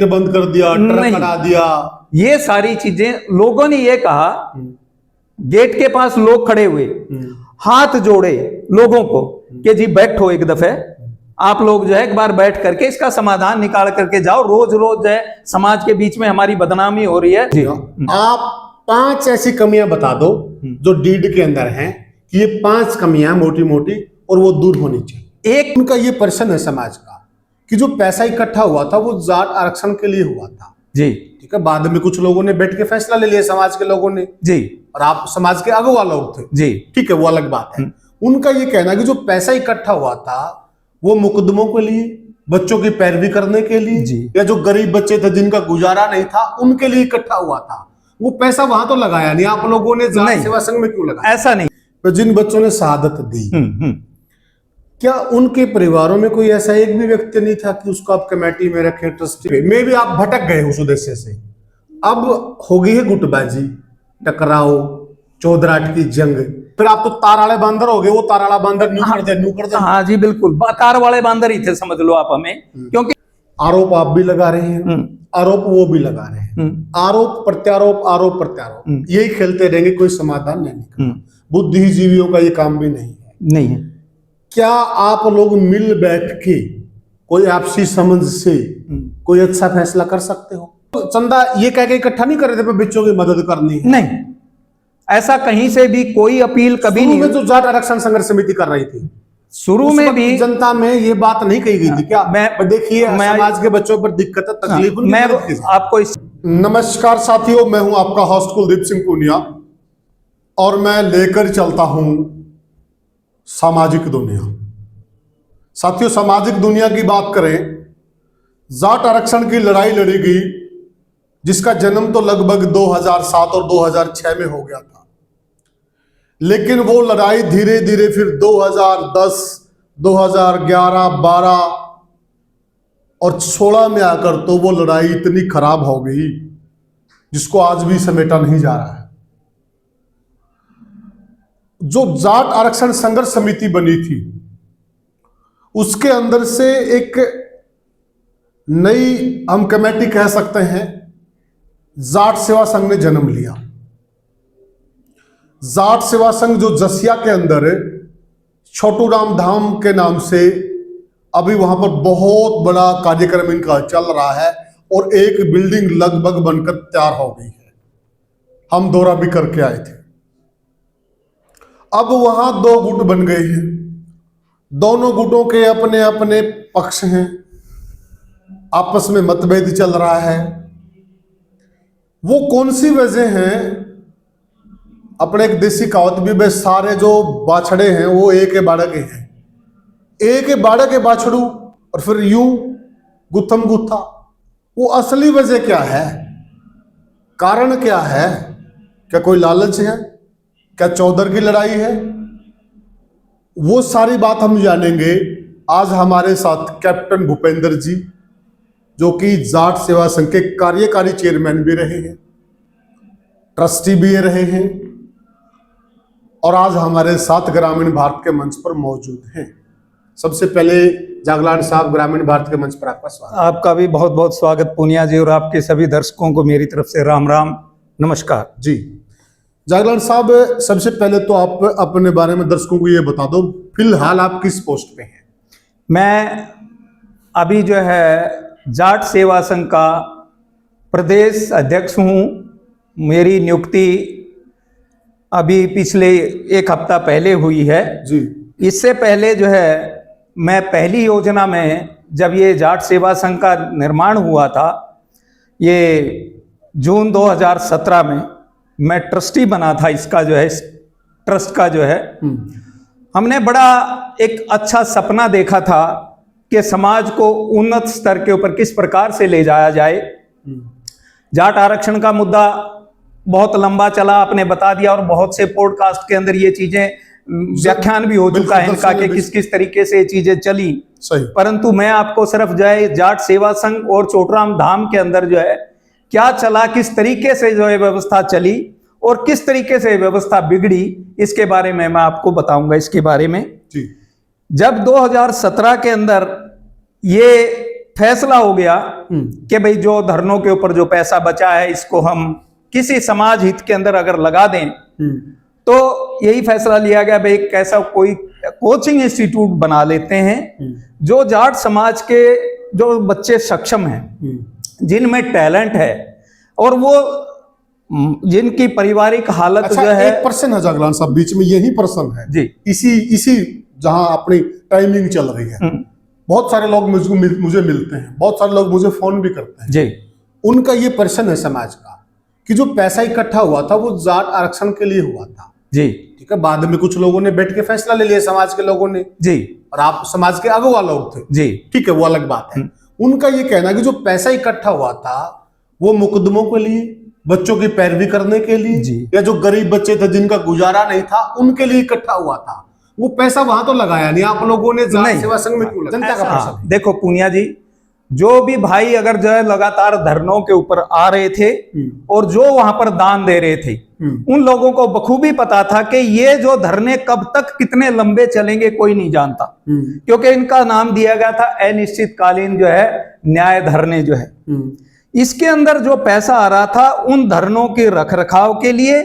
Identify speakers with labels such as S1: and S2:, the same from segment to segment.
S1: बंद कर दिया, ट्रक हटा दिया।
S2: ये सारी चीजें लोगों ने ये कहा, गेट के पास लोग खड़े हुए, हाथ जोड़े लोगों को कि जी बैठो, एक दफे आप लोग जो है एक बार बैठ करके इसका समाधान निकाल करके जाओ, रोज रोज जो है समाज के बीच में हमारी बदनामी हो रही है। जी
S1: आप 5 ऐसी कमियां बता दो जो डीड के अंदर हैं कि ये 5 कमियां मोटी मोटी और वो दूर होनी चाहिए। एक उनका ये प्रश्न है समाज का कि जो पैसा इकट्ठा हुआ था वो जाट आरक्षण के लिए हुआ था।
S2: जी
S1: ठीक है, बाद में कुछ लोगों ने बैठ के फैसला ले लिया, समाज के लोगों ने।
S2: जी
S1: और आप समाज के अगुवा लोग थे।
S2: जी
S1: ठीक है, वो अलग बात है। उनका ये कहना कि जो पैसा इकट्ठा हुआ था वो मुकदमों के लिए, बच्चों की पैरवी करने के लिए, या जो गरीब बच्चे थे जिनका गुजारा नहीं था उनके लिए इकट्ठा हुआ था। वो पैसा वहां तो लगाया नहीं आप लोगों ने, जाट सेवा संघ में क्यों लगाया?
S2: ऐसा नहीं।
S1: तो जिन बच्चों ने शहादत दी, क्या उनके परिवारों में कोई ऐसा एक भी व्यक्ति नहीं था कि उसको आप कमेटी में रखें, ट्रस्टी में भी? आप भटक गए उस उद्देश्य से। अब हो गई है गुटबाजी, टकराव, चौधराट की जंग, फिर आप तो तार वाले बंदर हो गए। वो तार वाला बंदर न्यू कर दे।
S2: हाँ जी बिल्कुल, तार वाले बंदर ही थे समझ लो आप हमें, क्योंकि
S1: आरोप आप भी लगा रहे हैं, आरोप वो भी लगा रहे हैं, आरोप प्रत्यारोप, आरोप प्रत्यारोप, यही खेलते रहेंगे, कोई समाधान नहीं निकला। बुद्धिजीवियों का ये काम भी नहीं है। क्या आप लोग मिल बैठ के कोई आपसी समझ से कोई अच्छा फैसला कर सकते हो? तो चंदा ये कह के इकट्ठा नहीं कर रहे थे बच्चों की मदद करनी है?
S2: नहीं, ऐसा कहीं से भी कोई अपील कभी नहीं।
S1: में जो जाट आरक्षण संघर्ष समिति कर रही थी,
S2: शुरू में भी
S1: जनता में ये बात नहीं कही गई थी क्या? देखिए समाज के बच्चों पर दिक्कत, तकलीफ।
S2: मैं आपको
S1: नमस्कार साथियों, मैं हूं आपका होस्ट कुलदीप सिंह पूनिया और मैं लेकर चलता हूं सामाजिक दुनिया। साथियों, सामाजिक दुनिया की बात करें, जाट आरक्षण की लड़ाई लड़ी गई जिसका जन्म तो लगभग 2007 और 2006 में हो गया था, लेकिन वो लड़ाई धीरे धीरे फिर 2010, 2011, 12 और 16 में आकर तो वो लड़ाई इतनी खराब हो गई जिसको आज भी समेटा नहीं जा रहा है। जो जाट आरक्षण संघर्ष समिति बनी थी उसके अंदर से एक नई हम कमेटी कह सकते हैं, जाट सेवा संघ ने जन्म लिया। जाट सेवा संघ जो जसिया के अंदर छोटू राम धाम के नाम से अभी वहां पर बहुत बड़ा कार्यक्रम इनका चल रहा है और एक बिल्डिंग लगभग बनकर तैयार हो गई है। हम दौरा भी करके आए थे। अब वहां 2 गुट बन गए हैं, दोनों गुटों के अपने अपने पक्ष हैं, आपस में मतभेद चल रहा है। वो कौन सी वजह है? अपने एक देसी कहावत भी है, सारे जो बाछड़े हैं वो एक के बाड़ा के हैं, एक के बाड़ा के बाछड़ू, और फिर यूं गुत्थम गुत्था। वो असली वजह क्या है? कारण क्या है? क्या कोई लालच है? क्या चौधर की लड़ाई है? वो सारी बात हम जानेंगे। आज हमारे साथ कैप्टन भूपेंद्र जी, जो कि जाट सेवा संघ के कार्यकारी चेयरमैन भी रहे हैं, ट्रस्टी भी रहे हैं, और आज हमारे साथ ग्रामीण भारत के मंच पर मौजूद हैं। सबसे पहले जागलान साहब, ग्रामीण भारत के मंच पर आपका स्वागत।
S2: आपका भी बहुत बहुत स्वागत पूनिया जी, और आपके सभी दर्शकों को मेरी तरफ से राम राम, नमस्कार जी।
S1: जागलान साहब, सबसे पहले तो आप अपने बारे में दर्शकों को ये बता दो, फिलहाल आप किस पोस्ट पे हैं?
S2: मैं अभी जो है जाट सेवा संघ का प्रदेश अध्यक्ष हूँ। मेरी नियुक्ति अभी पिछले 1 हफ्ता पहले हुई है
S1: जी। इससे
S2: पहले जो है मैं पहली योजना में, जब ये जाट सेवा संघ का निर्माण हुआ था, ये जून 2017 में मैं ट्रस्टी बना था इसका, जो है इस ट्रस्ट का जो है। हमने बड़ा एक अच्छा सपना देखा था कि समाज को उन्नत स्तर के ऊपर किस प्रकार से ले जाया जाए। जाट आरक्षण का मुद्दा बहुत लंबा चला, आपने बता दिया, और बहुत से पॉडकास्ट के अंदर ये चीजें व्याख्यान भी हो चुका है इनका कि किस किस तरीके से ये चीजें चली।
S1: सही।
S2: परंतु मैं आपको सिर्फ जो है जाट सेवा संघ और छोटूराम धाम के अंदर जो है क्या चला, किस तरीके से जो है व्यवस्था चली और किस तरीके से व्यवस्था बिगड़ी, इसके बारे में मैं आपको बताऊंगा। इसके बारे में
S1: जी।
S2: जब 2017 के अंदर ये फैसला हो गया कि भाई जो धरनों के ऊपर जो पैसा बचा है इसको हम किसी समाज हित के अंदर अगर लगा दें, तो यही फैसला लिया गया भाई कैसा कोई कोचिंग इंस्टीट्यूट बना लेते हैं जो जाट समाज के जो बच्चे सक्षम हैं, जिनमें टैलेंट है और वो जिनकी पारिवारिक हालत
S1: अच्छा,
S2: जो है।
S1: एक प्रश्न है जागलान साहब, बीच में यही प्रश्न है
S2: जी,
S1: इसी जहां अपनी टाइमिंग चल रही है, बहुत सारे लोग मुझे मिलते हैं, बहुत सारे लोग मुझे फोन भी करते हैं
S2: जी।
S1: उनका ये प्रश्न है समाज का कि जो पैसा इकट्ठा हुआ था वो जाट आरक्षण के लिए हुआ था,
S2: जी,
S1: ठीक है। बाद में कुछ लोगों ने बैठ के फैसला ले लिया, समाज के लोगों ने,
S2: जी,
S1: और आप समाज के अगुवा लोग थे,
S2: जी,
S1: ठीक है, वो अलग बात है। उनका ये कहना कि जो पैसा इकट्ठा हुआ था वो मुकदमों के लिए, बच्चों की पैरवी करने के लिए, या जो गरीब बच्चे थे जिनका गुजारा नहीं था उनके लिए इकट्ठा हुआ था। वो पैसा वहां तो लगाया नहीं आप लोगों ने, जाट सेवा संघ में क्यों लगाया? जनता का पैसा।
S2: देखो पूनिया जी, जो भी भाई अगर जो है लगातार धरनों के ऊपर आ रहे थे और जो वहां पर दान दे रहे थे, उन लोगों को बखूबी पता था कि ये जो धरने कब तक कितने लंबे चलेंगे कोई नहीं जानता, क्योंकि इनका नाम दिया गया था अनिश्चितकालीन जो है न्याय धरने जो है। इसके अंदर जो पैसा आ रहा था उन धरनों के रखरखाव के लिए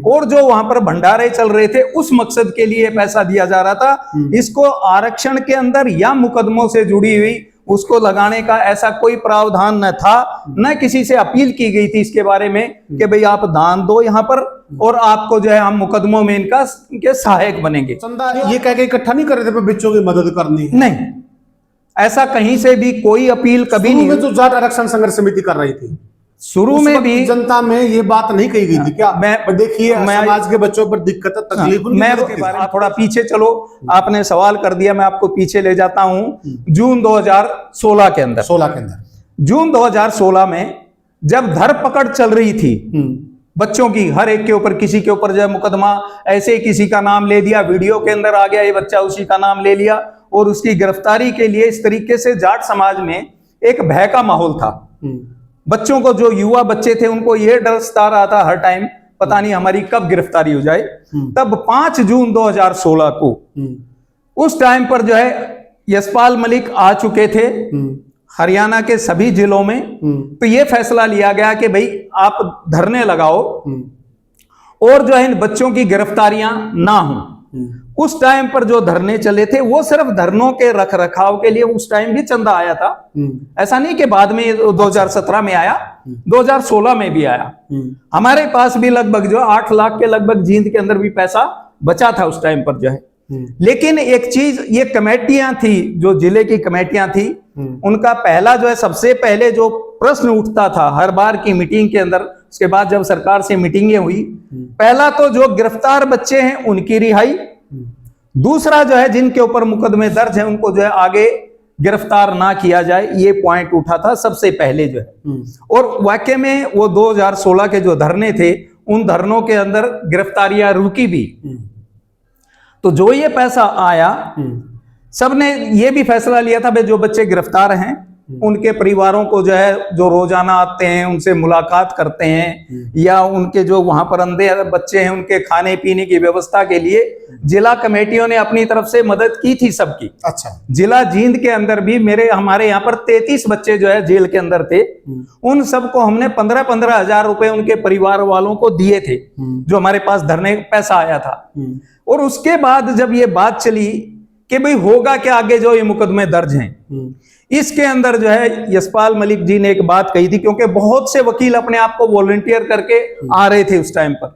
S2: और जो वहां पर भंडारे चल रहे थे उस मकसद के लिए पैसा दिया जा रहा था। इसको आरक्षण के अंदर या मुकदमों से जुड़ी हुई उसको लगाने का ऐसा कोई प्रावधान न था, न किसी से अपील की गई थी इसके बारे में कि भाई आप दान दो यहाँ पर और आपको जो है हम मुकदमों में इनके सहायक बनेंगे।
S1: चंदा ये कह के इकट्ठा नहीं कर रहे थे बच्चों की मदद करनी है,
S2: नहीं, ऐसा कहीं से भी कोई अपील कभी नहीं।
S1: में जो जाट आरक्षण संघर्ष समिति कर रही थी
S2: शुरू में भी
S1: जनता में ये बात नहीं कही गई थी क्या?
S2: मैं
S1: देखिए समाज के बच्चों पर दिक्कत तकलीफ,
S2: मैं उसके बारे में थोड़ा पीछे चलो, आपने सवाल कर दिया, मैं आपको पीछे ले जाता हूं। जून 2016 के अंदर, जून 2016 में जब धरपकड़ चल रही थी बच्चों की, हर एक के ऊपर किसी के ऊपर जो है मुकदमा, ऐसे ही किसी का नाम ले दिया, वीडियो के अंदर आ गया ये बच्चा, उसी का नाम ले लिया और उसकी गिरफ्तारी के लिए इस तरीके से जाट समाज में एक भय का माहौल था। बच्चों को, जो युवा बच्चे थे उनको ये डर सता रहा था हर टाइम, पता नहीं हमारी कब गिरफ्तारी हो जाए। तब 5 जून 2016 को उस टाइम पर जो है यशपाल मलिक आ चुके थे हरियाणा के सभी जिलों में। तो ये फैसला लिया गया कि भाई आप धरने लगाओ और जो है इन बच्चों की गिरफ्तारियां ना हो। उस टाइम पर जो धरने चले थे वो सिर्फ धरनों के रखरखाव के लिए, उस टाइम भी चंदा आया था, ऐसा नहीं कि बाद में 2017 में आया, 2016 में भी आया। हमारे पास भी लगभग जो 8 लाख के लगभग जींद के अंदर भी पैसा बचा था उस टाइम पर जो है। लेकिन एक चीज, ये कमेटियां थी, जो जिले की कमेटियां थी, उनका पहला जो है सबसे पहले जो प्रश्न उठता था हर बार की मीटिंग के अंदर, उसके बाद जब सरकार से मीटिंगें हुई, पहला तो जो गिरफ्तार बच्चे हैं उनकी रिहाई, दूसरा जो है जिनके ऊपर मुकदमे दर्ज है उनको जो है आगे गिरफ्तार ना किया जाए, ये पॉइंट उठा था सबसे पहले जो है। और वाकई में वो 2016 के जो धरने थे उन धरनों के अंदर गिरफ्तारियां रुकी भी। तो जो ये पैसा आया, सबने ये भी फैसला लिया था भाई जो बच्चे गिरफ्तार हैं उनके परिवारों को जो है, जो रोजाना आते हैं उनसे मुलाकात करते हैं, या उनके जो वहां पर अंधे बच्चे हैं उनके खाने पीने की व्यवस्था के लिए जिला कमेटियों ने अपनी तरफ से मदद की थी सबकी।
S1: अच्छा,
S2: जिला जींद के अंदर भी हमारे यहाँ पर 33 बच्चे जो है जेल के अंदर थे, उन सबको हमने 15-15 हजार रुपए उनके परिवार वालों को दिए थे, जो हमारे पास धरने पैसा आया था। और उसके बाद जब ये बात चली कि भाई होगा क्या आगे, जो ये मुकदमे दर्ज हैं, इसके अंदर जो है यशपाल मलिक जी ने एक बात कही थी, क्योंकि बहुत से वकील अपने आप को वॉलंटियर करके आ रहे थे उस टाइम पर।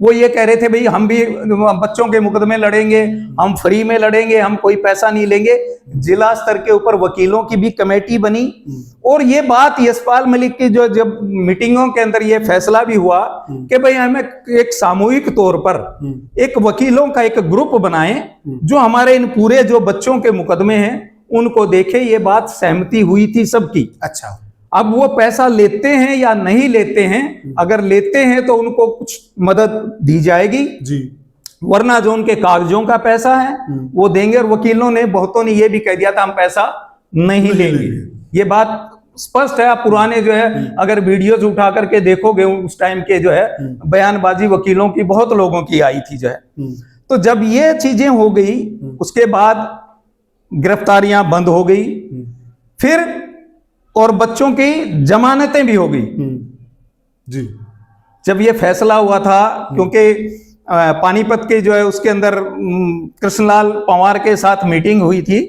S2: वो ये कह रहे थे भाई हम भी बच्चों के मुकदमे लड़ेंगे, हम फ्री में लड़ेंगे, हम कोई पैसा नहीं लेंगे। जिला स्तर के ऊपर वकीलों की भी कमेटी बनी और ये बात यशपाल मलिक की जो जब मीटिंगों के अंदर ये फैसला भी हुआ कि भाई हमें एक सामूहिक तौर पर एक वकीलों का एक ग्रुप बनाएं जो हमारे इन पूरे जो बच्चों के मुकदमे हैं उनको देखे। ये बात सहमति हुई थी सबकी।
S1: अच्छा,
S2: अब वो पैसा लेते हैं या नहीं लेते हैं, अगर लेते हैं तो उनको कुछ मदद दी जाएगी जी, वरना जो उनके कागजों का पैसा है वो देंगे। और वकीलों ने, बहुतों ने ये भी कह दिया था हम पैसा नहीं लेंगे। ये बात स्पष्ट है। आप पुराने जो है अगर वीडियोज उठा करके देखोगे उस टाइम के जो है बयानबाजी वकीलों की बहुत लोगों की आई थी जो है। तो जब ये चीजें हो गई उसके बाद गिरफ्तारियां बंद हो गई। फिर और बच्चों की जमानतें भी हो गई।
S1: जी।
S2: जब ये फैसला हुआ था, क्योंकि पानीपत के जो है उसके अंदर कृष्णलाल पंवार के साथ मीटिंग हुई थी,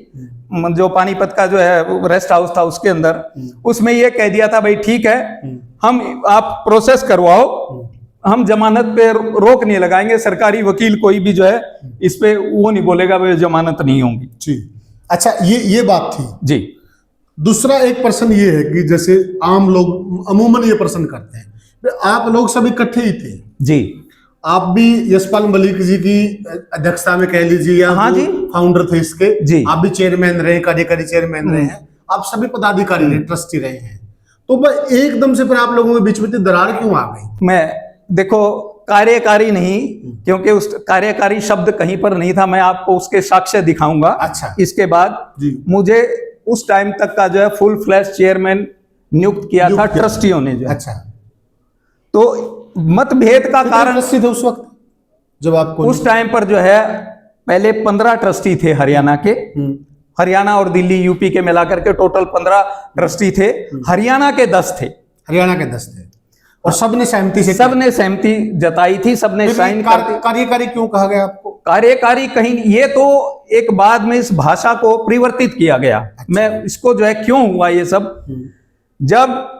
S2: जो पानीपत का जो है रेस्ट हाउस था उसके अंदर, उसमें ये कह दिया था भाई ठीक है, हम आप प्रोसेस करवाओ, हम जमानत पे रोक नहीं लगाएंगे, सरकारी वकील कोई भी जो है इस पे वो नहीं बोलेगा भाई जमानत नहीं होगी।
S1: जी। अच्छा, ये बात थी
S2: जी।
S1: दूसरा एक प्रश्न ये है कि जैसे आम लोग अमूमन ये प्रश्न करते हैं, आप लोग सब इकट्ठे ही थे
S2: जी।
S1: आप भी यशपाल मलिक जी की अध्यक्षता में कह लीजिए, या
S2: हाँ जी,
S1: फाउंडर थे इसके
S2: जी।
S1: आप भी चेयरमैन रहे, कार्यकारी चेयरमैन रहे हैं, आप सभी पदाधिकारी रहे, ट्रस्टी रहे हैं, तो वह एकदम से फिर आप लोगों के बीच में दरार क्यों आ गई?
S2: मैं देखो कार्यकारी नहीं, क्योंकि उस कार्यकारी शब्द कहीं पर नहीं था, मैं आपको उसके साक्ष्य दिखाऊंगा।
S1: अच्छा।
S2: इसके बाद
S1: जी।
S2: मुझे उस टाइम तक का जो है फुल फ्लैश चेयरमैन नियुक्त किया था ट्रस्टियों ने जो।
S1: अच्छा।
S2: तो मतभेद का कारण
S1: ट्रस्टी थे उस वक्त जब आपको?
S2: उस टाइम पर जो है पहले 15 ट्रस्टी थे हरियाणा के, हरियाणा और दिल्ली यूपी के मिलाकर के टोटल 15 ट्रस्टी थे। हरियाणा के 10 थे।
S1: हरियाणा के 10 थे और सबने सहमति से
S2: सबने सहमति जताई थी, सबने साइन कर दी।
S1: कार्यकारी क्यों कहा गया आपको?
S2: कार्यकारी कहीं, ये तो एक बाद में इस भाषा को परिवर्तित किया गया। अच्छा। मैं इसको जो है क्यों हुआ ये सब, जब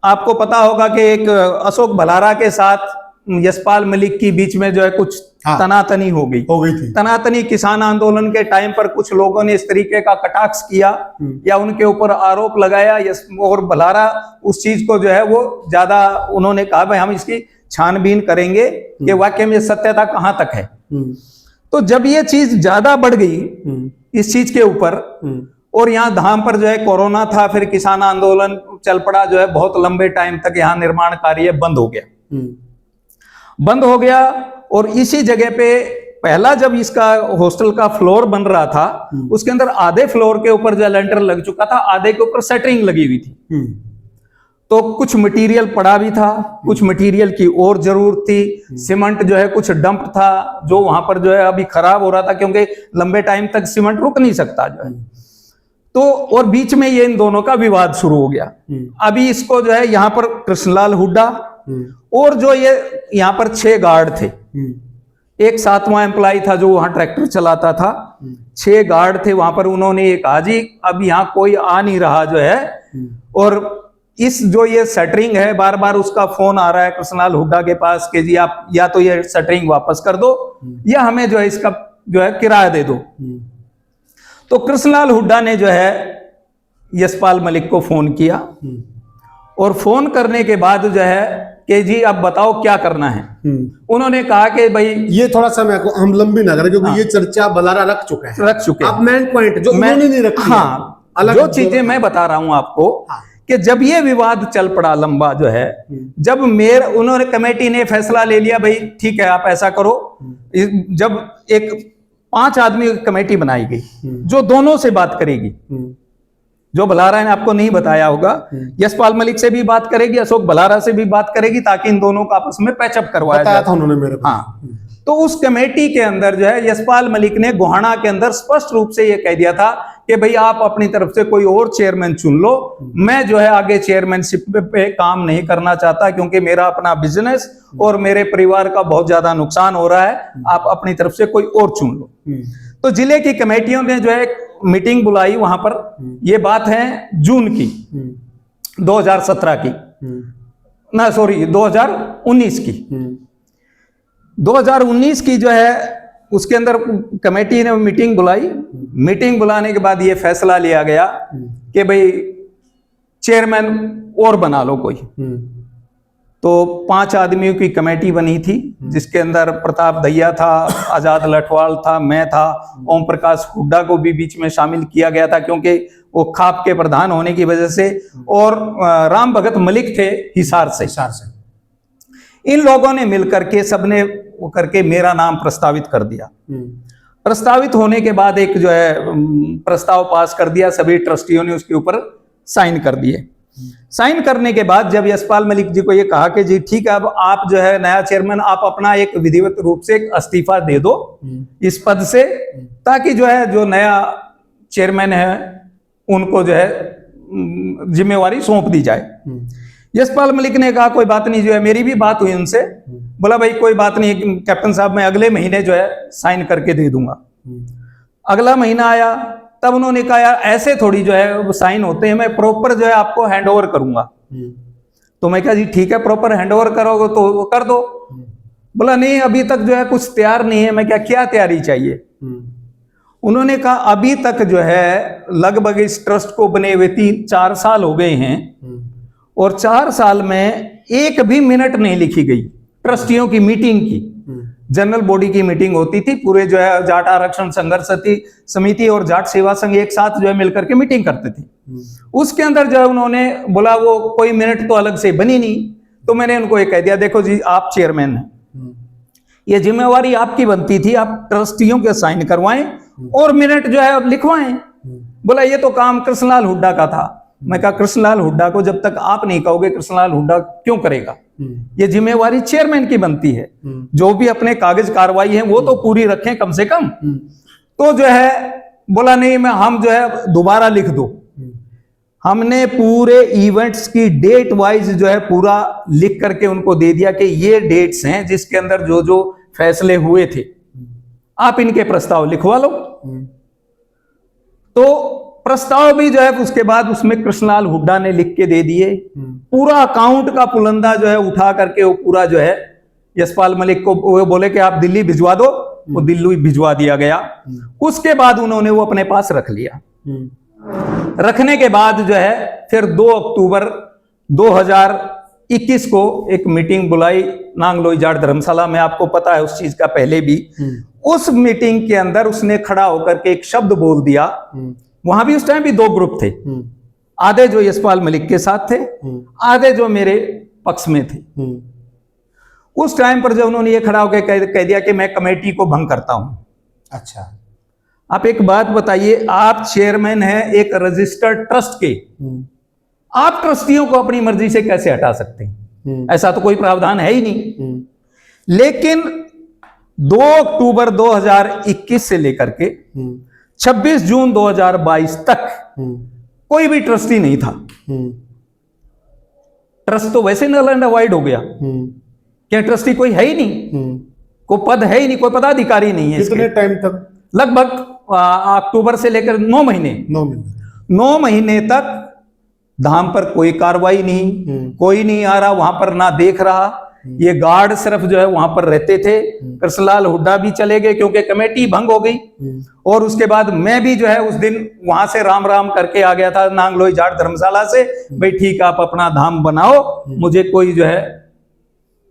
S2: आपको पता होगा कि एक अशोक भलारा के साथ यशपाल मलिक की बीच में जो है कुछ तनातनी हो गई थी। तनातनी किसान आंदोलन के टाइम पर कुछ लोगों ने इस तरीके का कटाक्ष किया या उनके ऊपर आरोप लगाया, और भलारा उस चीज को जो है वो ज्यादा उन्होंने कहा भाई हम इसकी छानबीन करेंगे कि वाकई में सत्यता कहां तक है। तो जब ये चीज ज्यादा बढ़ गई इस चीज के ऊपर, और यहाँ धाम पर जो है कोरोना था, फिर किसान आंदोलन चल पड़ा, जो है बहुत लंबे टाइम तक यहाँ निर्माण कार्य बंद हो गया। और इसी जगह पे पहला जब इसका हॉस्टल का फ्लोर बन रहा था, उसके अंदर आधे फ्लोर के ऊपर जो लेंटर लग चुका था, आधे के ऊपर सेटरिंग लगी हुई थी। तो कुछ मटेरियल पड़ा भी था, कुछ मटेरियल की और जरूरत थी। सीमेंट जो है कुछ डंप था जो वहां पर जो है अभी खराब हो रहा था, क्योंकि लंबे टाइम तक सीमेंट रुक नहीं सकता जो है। तो और बीच में ये इन दोनों का विवाद शुरू हो गया। अभी इसको जो है यहाँ पर कृष्णलाल हुड्डा और जो ये यहाँ पर 6 गार्ड थे, एक 7वां एम्प्लॉय था जो वहां ट्रैक्टर चलाता था, 6 गार्ड थे वहां पर। उन्होंने ये कहा जी अब यहाँ कोई आ नहीं रहा जो है, और इस जो ये शटरिंग है, बार बार उसका फोन आ रहा है कृष्णलाल हुड्डा के पास कि जी आप या तो ये शटरिंग वापस कर दो या हमें जो है इसका जो है किराया दे दो। तो कृष्णलाल हुड्डा ने जो है यशपाल मलिक को फोन किया, और फोन करने के बाद जो है कि जी अब बताओ क्या करना है। उन्होंने कहा कि भाई
S1: ये थोड़ा सा हम लंबी ना करें, क्योंकि ये चर्चा बलारा रख चुके हैं। अब मेन पॉइंट जो उन्होंने नहीं रखी,
S2: हाँ, जो चीजें मैं बता रहा हूं आपको, कि जब ये विवाद चल पड़ा लंबा जो है, जब उन्होंने कमेटी ने फैसला ले लिया भाई ठीक है आप ऐसा करो, जब एक 5 आदमी की कमेटी बनाई गई जो दोनों से बात करेगी, जो भलारा ने आपको नहीं बताया होगा, यशपाल मलिक से भी बात करेगी, अशोक भलारा से भी बात करेगी, ताकि इन दोनों का आपस में पैचअप करवाया जाए था उन्होंने मेरे को। हाँ, तो उस कमेटी के अंदर जो है यशपाल मलिक ने गोहाना के अंदर स्पष्ट रूप से ये कह दिया था कि भाई आप अपनी तरफ से कोई और चेयरमैन चुन लो, मैं जो है आगे चेयरमैनशिप पे काम नहीं करना चाहता, क्योंकि मेरा अपना बिजनेस और मेरे परिवार का बहुत ज्यादा नुकसान हो रहा है, आप अपनी तरफ से कोई और चुन लो। तो जिले की कमेटियों ने जो है मीटिंग बुलाई वहां पर, ये बात है जून की 2017 की, ना सॉरी 2019 की, 2019 की जो है उसके अंदर कमेटी ने मीटिंग बुलाई। मीटिंग बुलाने के बाद ये फैसला लिया गया कि भाई चेयरमैन और बना लो कोई। तो 5 आदमियों की कमेटी बनी थी, जिसके अंदर प्रताप दहिया था, आजाद लठवाल था, मैं था, ओम प्रकाश हुड्डा को भी बीच में शामिल किया गया था क्योंकि वो खाप के प्रधान होने की वजह से, और राम भगत मलिक थे हिसार से। इन लोगों ने मिलकर के सबने वो करके मेरा नाम प्रस्तावित कर दिया। प्रस्तावित होने के बाद एक जो है प्रस्ताव पास कर दिया, सभी ट्रस्टियों ने उसके ऊपर साइन कर दिए। साइन करने के बाद जब यशपाल मलिक जी को ये कहा कि जी ठीक है अब आप जो है नया चेयरमैन, आप अपना एक विधिवत रूप से एक इस्तीफा दे दो इस पद से, ताकि जो है जो नया चेयरमैन है उनको जो है जिम्मेवारी सौंप दी जाए। यशपाल मलिक ने कहा कोई बात नहीं, जो है मेरी भी बात हुई उनसे, बोला भाई कोई बात नहीं कैप्टन साहब, मैं अगले महीने जो है साइन करके दे दूंगा। अगला महीना आया, तब उन्होंने कहा यार ऐसे थोड़ी जो है वो साइन होते हैं, मैं प्रॉपर जो है आपको हैंड ओवर करूंगा। तो मैं कहा जी ठीक है, प्रॉपर हैंड ओवर करोगे तो वो कर दो। बोला नहीं अभी तक जो है कुछ तैयार नहीं है। मैं क्या तैयारी चाहिए? उन्होंने कहा अभी तक जो है लगभग इस ट्रस्ट को बने हुए 3-4 साल हो गए हैं और 4 साल में एक भी मिनट नहीं लिखी गई ट्रस्टियों की मीटिंग की। जनरल बॉडी की मीटिंग होती थी, पूरे जो है जाट आरक्षण संघर्ष समिति और जाट सेवा संघ एक साथ जो है मिलकर के मीटिंग करते थे। उसके अंदर जो है उन्होंने बोला वो कोई मिनट तो अलग से बनी नहीं। तो मैंने उनको ये कह दिया देखो जी आप चेयरमैन हैं, ये जिम्मेवारी आपकी बनती थी, आप ट्रस्टियों के साइन करवाएं और मिनट जो है अब लिखवाएं। बोला ये तो काम कृष्णलाल हुड्डा का था। मैं कहा कृष्णलाल हुड्डा को जब तक आप नहीं कहोगे कृष्णलाल हुड्डा क्यों करेगा? ये जिम्मेवारी चेयरमैन की बनती है, जो भी अपने कागज कार्रवाई है वो तो पूरी रखें कम से कम। तो जो है बोला नहीं मैं हम जो है दोबारा लिख दो। हमने पूरे इवेंट्स की डेट वाइज जो है पूरा लिख करके उनको दे दिया कि ये डेट्स हैं जिसके अंदर जो जो फैसले हुए थे, आप इनके प्रस्ताव लिखवा लो। तो प्रस्ताव भी जो है उसके बाद उसमें कृष्णलाल हुड्डा ने लिख के दे दिए। पूरा अकाउंट का पुलंदा जो है उठा करके वो पूरा जो है यशपाल मलिक को वो बोले कि आप दिल्ली भिजवा दो, वो दिल्ली भिजवा दिया गया। उसके बाद उन्होंने वो अपने पास रख लिया। रखने के बाद जो है फिर 2 अक्टूबर 2021 को एक मीटिंग बुलाई नांगलोई जाट धर्मशाला में, आपको पता है उस चीज का पहले भी। उस मीटिंग के अंदर उसने खड़ा होकर के एक शब्द बोल दिया। वहां भी उस टाइम भी 2 ग्रुप थे, आधे जो यशपाल मलिक के साथ थे, आधे जो मेरे पक्ष में थे। उस टाइम पर जब उन्होंने ये खड़ा होकर कह दिया कि मैं कमेटी को भंग करता हूं।
S1: अच्छा,
S2: आप एक बात बताइए, आप चेयरमैन हैं एक रजिस्टर्ड ट्रस्ट के, आप ट्रस्टियों को अपनी मर्जी से कैसे हटा सकते हैं? ऐसा तो कोई प्रावधान है ही नहीं। लेकिन 2 अक्टूबर 2021 से लेकर के 26 जून 2022 तक कोई भी ट्रस्टी नहीं था। ट्रस्ट तो वैसे नल एंड अवॉइड हो गया। क्या ट्रस्टी कोई है ही नहीं, कोई पद है ही नहीं, कोई पदाधिकारी नहीं है।
S1: कितने टाइम तक?
S2: लगभग अक्टूबर से लेकर 9 महीने 9 महीने तक धाम पर कोई कार्रवाई नहीं, कोई नहीं आ रहा वहां पर, ना देख रहा। ये गार्ड सिर्फ जो है वहां पर रहते थे। कृष्णलाल हुड्डा भी चले गए क्योंकि कमेटी भंग हो गई। और उसके बाद मैं भी जो है उस दिन वहां से राम राम करके आ गया था नांगलोई जाट धर्मशाला से, भाई ठीक आप अपना धाम बनाओ, मुझे कोई जो है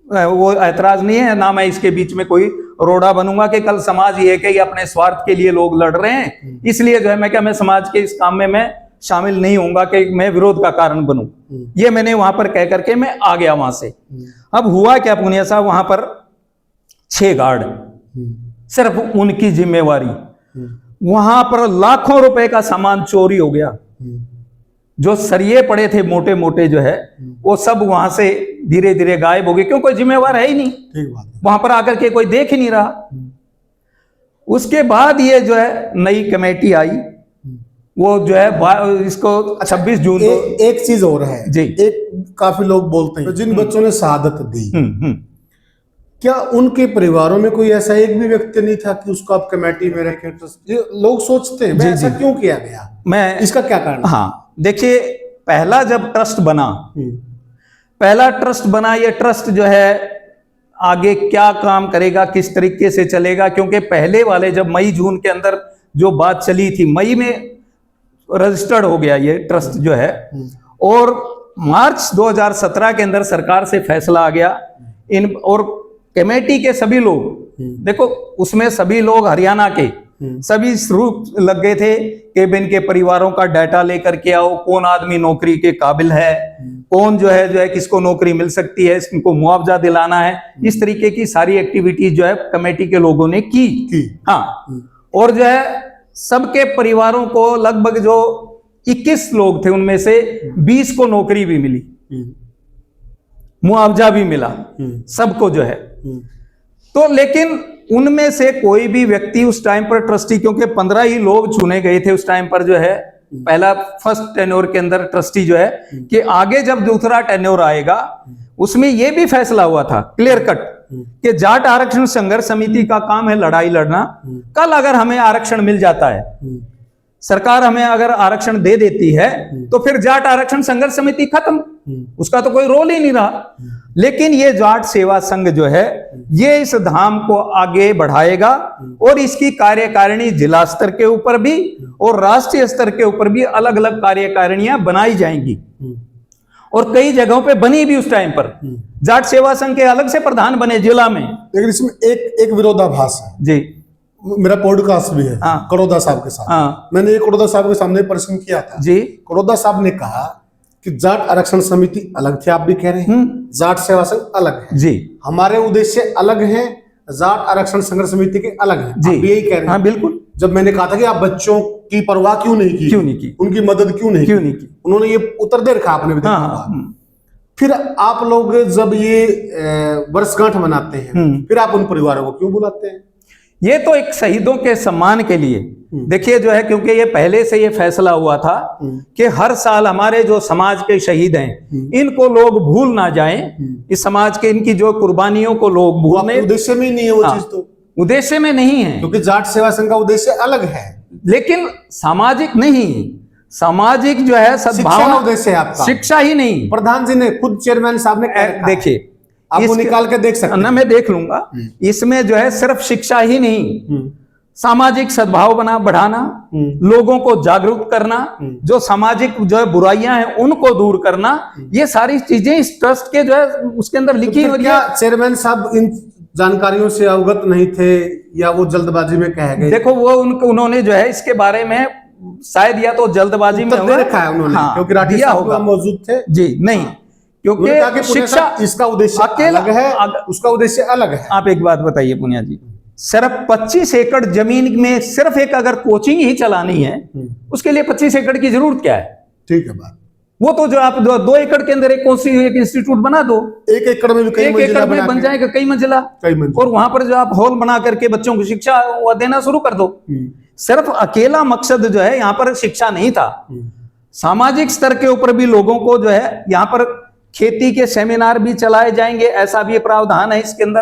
S2: वो ऐतराज नहीं है, ना मैं इसके बीच में कोई रोड़ा बनूंगा कि कल समाज ये कि अपने स्वार्थ के लिए लोग लड़ रहे हैं, इसलिए जो है मैं क्या मैं समाज के इस काम में मैं शामिल नहीं होऊंगा कि मैं विरोध का कारण बनूं। ये मैंने वहां पर कह करके मैं आ गया वहां से। अब हुआ क्या पुनिया साहब, वहां पर 6 गार्ड, सिर्फ उनकी जिम्मेवारी। वहां पर लाखों रुपए का सामान चोरी हो गया। जो सरिये पड़े थे मोटे मोटे जो है वो सब वहां से धीरे धीरे गायब हो गए, क्यों कोई जिम्मेवार है ही नहीं।
S1: ठीक बात है।
S2: वहां पर आकर के कोई देख ही नहीं रहा। उसके बाद ये जो है नई कमेटी आई, वो जो है इसको 26 जून
S1: एक चीज और है
S2: जी।
S1: एक काफी लोग बोलते हैं तो जिन बच्चों ने शहादत दी, क्या उनके परिवारों में कोई ऐसा एक भी व्यक्ति नहीं था कि उसको आप कमेटी में रखें? ये लोग सोचते हैं
S2: जी,
S1: ऐसा क्यों किया गया,
S2: मैं
S1: इसका क्या कारण?
S2: हाँ देखिए, पहला जब ट्रस्ट बना, पहला ट्रस्ट बना, ये ट्रस्ट जो है आगे क्या काम करेगा, किस तरीके से चलेगा, क्योंकि पहले वाले जब मई जून के अंदर जो बात चली थी, मई में रजिस्टर्ड हो गया ये ट्रस्ट जो है, और मार्च 2017 के अंदर सरकार से फैसला आ गया। इन और कमेटी के सभी लोग, देखो उसमें सभी लोग हरियाणा के सभी शुरू लग गए थे कि इनके परिवारों का डाटा लेकर के आओ, कौन आदमी नौकरी के काबिल है, कौन जो है किसको नौकरी मिल सकती है, इसको मुआवजा दिलाना है। इस तरीके की सारी एक्टिविटीज जो है कमेटी के लोगों ने की। हाँ, और जो है सबके परिवारों को लगभग जो 21 लोग थे उनमें से 20 को नौकरी भी मिली, मुआवजा भी मिला सबको जो है। तो लेकिन उनमें से कोई भी व्यक्ति उस टाइम पर ट्रस्टी, क्योंकि 15 ही लोग चुने गए थे उस टाइम पर जो है पहला फर्स्ट टेन्योर के अंदर ट्रस्टी जो है कि आगे जब दूसरा टेन्योर आएगा उसमें यह भी फैसला हुआ था क्लियर कट कि जाट आरक्षण संघर्ष समिति का काम है लड़ाई लड़ना। कल अगर हमें आरक्षण मिल जाता है, सरकार हमें अगर आरक्षण दे देती है तो फिर जाट आरक्षण संघर्ष समिति खत्म, उसका तो कोई रोल ही नहीं रहा। लेकिन ये जाट सेवा संघ जो है ये इस धाम को आगे बढ़ाएगा और इसकी कार्यकारिणी जिला स्तर के ऊपर भी और राष्ट्रीय स्तर के ऊपर भी अलग अलग कार्यकारिणियां बनाई जाएंगी और कई जगहों पे बनी भी उस टाइम पर। जाट सेवा संघ के अलग से प्रधान बने जिला में।
S1: लेकिन इसमें एक विरोधाभास है
S2: जी।
S1: मेरा पॉडकास्ट भी है
S2: हाँ।
S1: करोदा साहब के साथ।
S2: हाँ।
S1: मैंने एक करोदा साहब के सामने प्रश्न किया था
S2: जी।
S1: करोदा साहब ने कहा कि जाट आरक्षण समिति अलग थी, आप भी कह रहे हैं जाट सेवा संघ अलग है
S2: जी।
S1: हमारे उद्देश्य अलग हैं, जाट आरक्षण संघर्ष समिति के अलग हैं,
S2: जी।
S1: आप भी यही कह रहे हैं।
S2: हाँ बिल्कुल।
S1: जब मैंने कहा था कि आप बच्चों की परवाह क्यों नहीं की, उनकी मदद क्यों नहीं की, उन्होंने ये उत्तर दे रखा आपने भी।
S2: हाँ।
S1: फिर आप लोग जब ये वर्षगांठ मनाते हैं फिर आप उन परिवारों को क्यों बुलाते हैं?
S2: ये तो एक शहीदों के सम्मान के लिए देखिए जो है, क्योंकि ये पहले से ये फैसला हुआ था कि हर साल हमारे जो समाज के शहीद हैं इनको लोग भूल ना जाएं, इस समाज के इनकी जो कुर्बानियों को लोग भूलने।
S1: उद्देश्य में ही नहीं है वो चीज, तो
S2: उद्देश्य में नहीं है
S1: क्योंकि जाट सेवा संघ का उद्देश्य अलग है,
S2: लेकिन सामाजिक नहीं। सामाजिक जो है
S1: सद्भावना उद्देश्य है आपका,
S2: शिक्षा ही नहीं।
S1: प्रधान जी ने खुद चेयरमैन साहब ने
S2: देखिए
S1: आप वो निकाल के देख सकते हैं
S2: ना, मैं देख लूंगा। इसमें जो है सिर्फ शिक्षा ही नहीं, सामाजिक सद्भाव बढ़ाना, लोगों को जागरूक करना, जो सामाजिक जो है बुराइयां हैं उनको दूर करना, ये सारी चीजें इस ट्रस्ट के जो है उसके अंदर लिखी हुई।
S1: क्या चेयरमैन साहब इन जानकारियों से अवगत नहीं थे या वो जल्दबाजी में कह गए?
S2: देखो वो उन्होंने जो है इसके बारे में शायद या तो जल्दबाजी में
S1: दे रखा है उन्होंने, क्योंकि राठी साहब मौजूद थे
S2: जी। नहीं, क्योंकि शिक्षा
S1: इसका उद्देश्य अलग है, उसका उद्देश्य अलग है।
S2: आप एक बात बताइए पुनिया जी, सिर्फ 25 एकड़ जमीन में सिर्फ एक अगर कोचिंग ही चलानी है उसके लिए 25 एकड़ की जरूरत क्या है?
S1: ठीक है बात।
S2: वो तो जो आप 2 एकड़ के अंदर एक इंस्टीट्यूट बना दो,
S1: 1 एकड़ में भी कई
S2: एकड़ में बन जाएगा कई मंजिला, और वहां पर जो आप हॉल बना करके बच्चों को शिक्षा देना शुरू कर दो। सिर्फ अकेला मकसद जो है यहाँ पर शिक्षा नहीं था, सामाजिक स्तर के ऊपर भी लोगों को जो है यहाँ पर खेती के सेमिनार भी चलाए जाएंगे, ऐसा भी प्रावधान है इसके अंदर।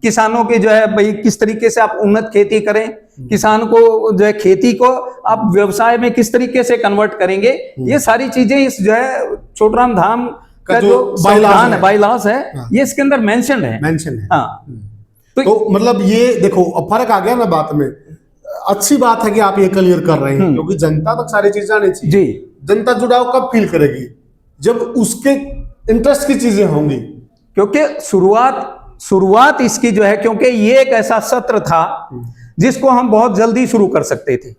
S2: किसानों की जो है भाई किस तरीके से आप उन्नत खेती करें, किसान को जो है खेती को आप व्यवसाय में किस तरीके से कन्वर्ट करेंगे, ये सारी चीजें इस जो है छोटराम धाम का जो संविधान है, बाईलॉज है, ये इसके अंदर मेंशन है। हाँ,
S1: तो मतलब ये देखो अब फर्क आ गया ना बात में। अच्छी बात है कि आप ये क्लियर कर रहे हैं, क्योंकि जनता तक सारी चीजें आनी चाहिए जी। जनता जुड़ाव कब फील करेगी? जब उसके इंटरेस्ट की चीजें होंगी, क्योंकि
S2: शुरुआत इसकी जो है, क्योंकि ये एक ऐसा सत्र था जिसको हम बहुत जल्दी शुरू कर सकते थे।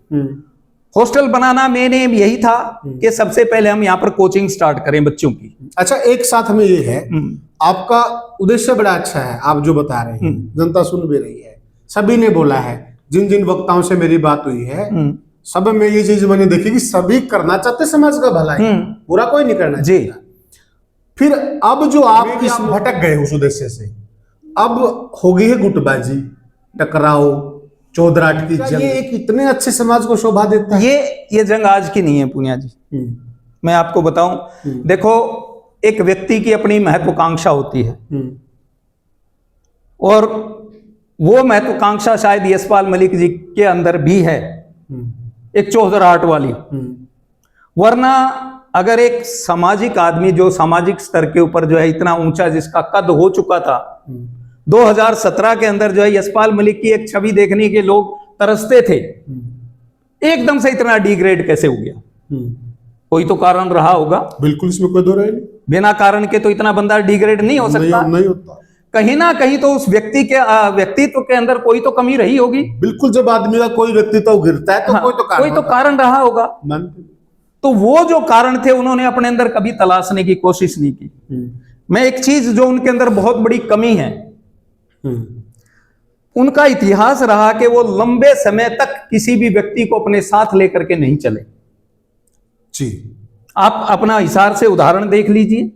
S2: हॉस्टल बनाना मेन एम यही था कि सबसे पहले हम यहाँ पर कोचिंग स्टार्ट करें बच्चों की।
S1: अच्छा, एक साथ में ये है आपका उद्देश्य बड़ा अच्छा है, आप जो बता रहे हैं जनता सुन भी रही है, सभी ने बोला है, जिन जिन वक्ताओं से मेरी बात हुई है सब में ये चीज मैंने देखी कि सभी करना चाहते समाज का भलाई, पूरा कोई नहीं करना जी। फिर अब जो आप इस भटक गए उस उद्देश्य से, अब हो गई है गुटबाजी, टकराव, चौधराट की जंग। ये एक इतने अच्छे समाज को शोभा देता है।
S2: ये जंग आज की नहीं है पुनिया जी। मैं आपको बताऊं, देखो एक व्यक्ति की अपनी महत्वाकांक्षा होती है और वो महत्वाकांक्षा शायद यशपाल मलिक जी के अंदर भी है, एक चौधराट वाली। वरना अगर एक सामाजिक आदमी जो सामाजिक स्तर के ऊपर जो है इतना ऊंचा जिसका कद हो चुका था, 2017 के अंदर जो है यशपाल मलिक की एक छवि देखने के लोग तरसते थे, एकदम से इतना डिग्रेड कैसे हो गया? कोई तो कारण रहा होगा।
S1: बिल्कुल, इसमें कोई दो राय नहीं।
S2: बिना कारण के तो इतना बंदा डिग्रेड नहीं हो सकता।
S1: नहीं होता।
S2: कहीं ना कहीं तो उस व्यक्ति के व्यक्तित्व के अंदर कोई तो कमी रही होगी।
S1: बिल्कुल, जब आदमी का कोई व्यक्तित्व गिरता है तो हाँ, कोई तो कारण
S2: रहा होगा। तो वो जो कारण थे उन्होंने अपने अंदर कभी तलाशने की कोशिश नहीं की। मैं एक चीज जो उनके अंदर बहुत बड़ी कमी है, उनका इतिहास रहा कि वो लंबे समय तक किसी भी व्यक्ति को अपने साथ लेकर के नहीं चले
S1: जी।
S2: आप अपना हिसार से उदाहरण देख लीजिए।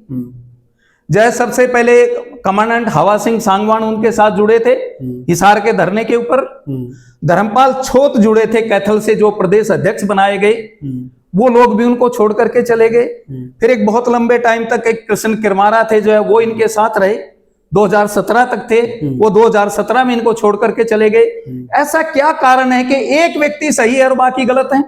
S2: जैसे सबसे पहले कमांडेंट हवा सिंह सांगवान उनके साथ जुड़े थे हिसार के धरने के ऊपर। धर्मपाल छोत जुड़े थे कैथल से, जो प्रदेश अध्यक्ष बनाए गए। वो लोग भी उनको छोड़ करके चले गए। फिर एक बहुत लंबे टाइम तक एक कृष्ण किरमारा थे जो है वो इनके साथ रहे, 2017 तक थे, वो 2017 में इनको छोड़ करके चले गए। ऐसा क्या कारण है कि एक व्यक्ति सही है और बाकी गलत हैं?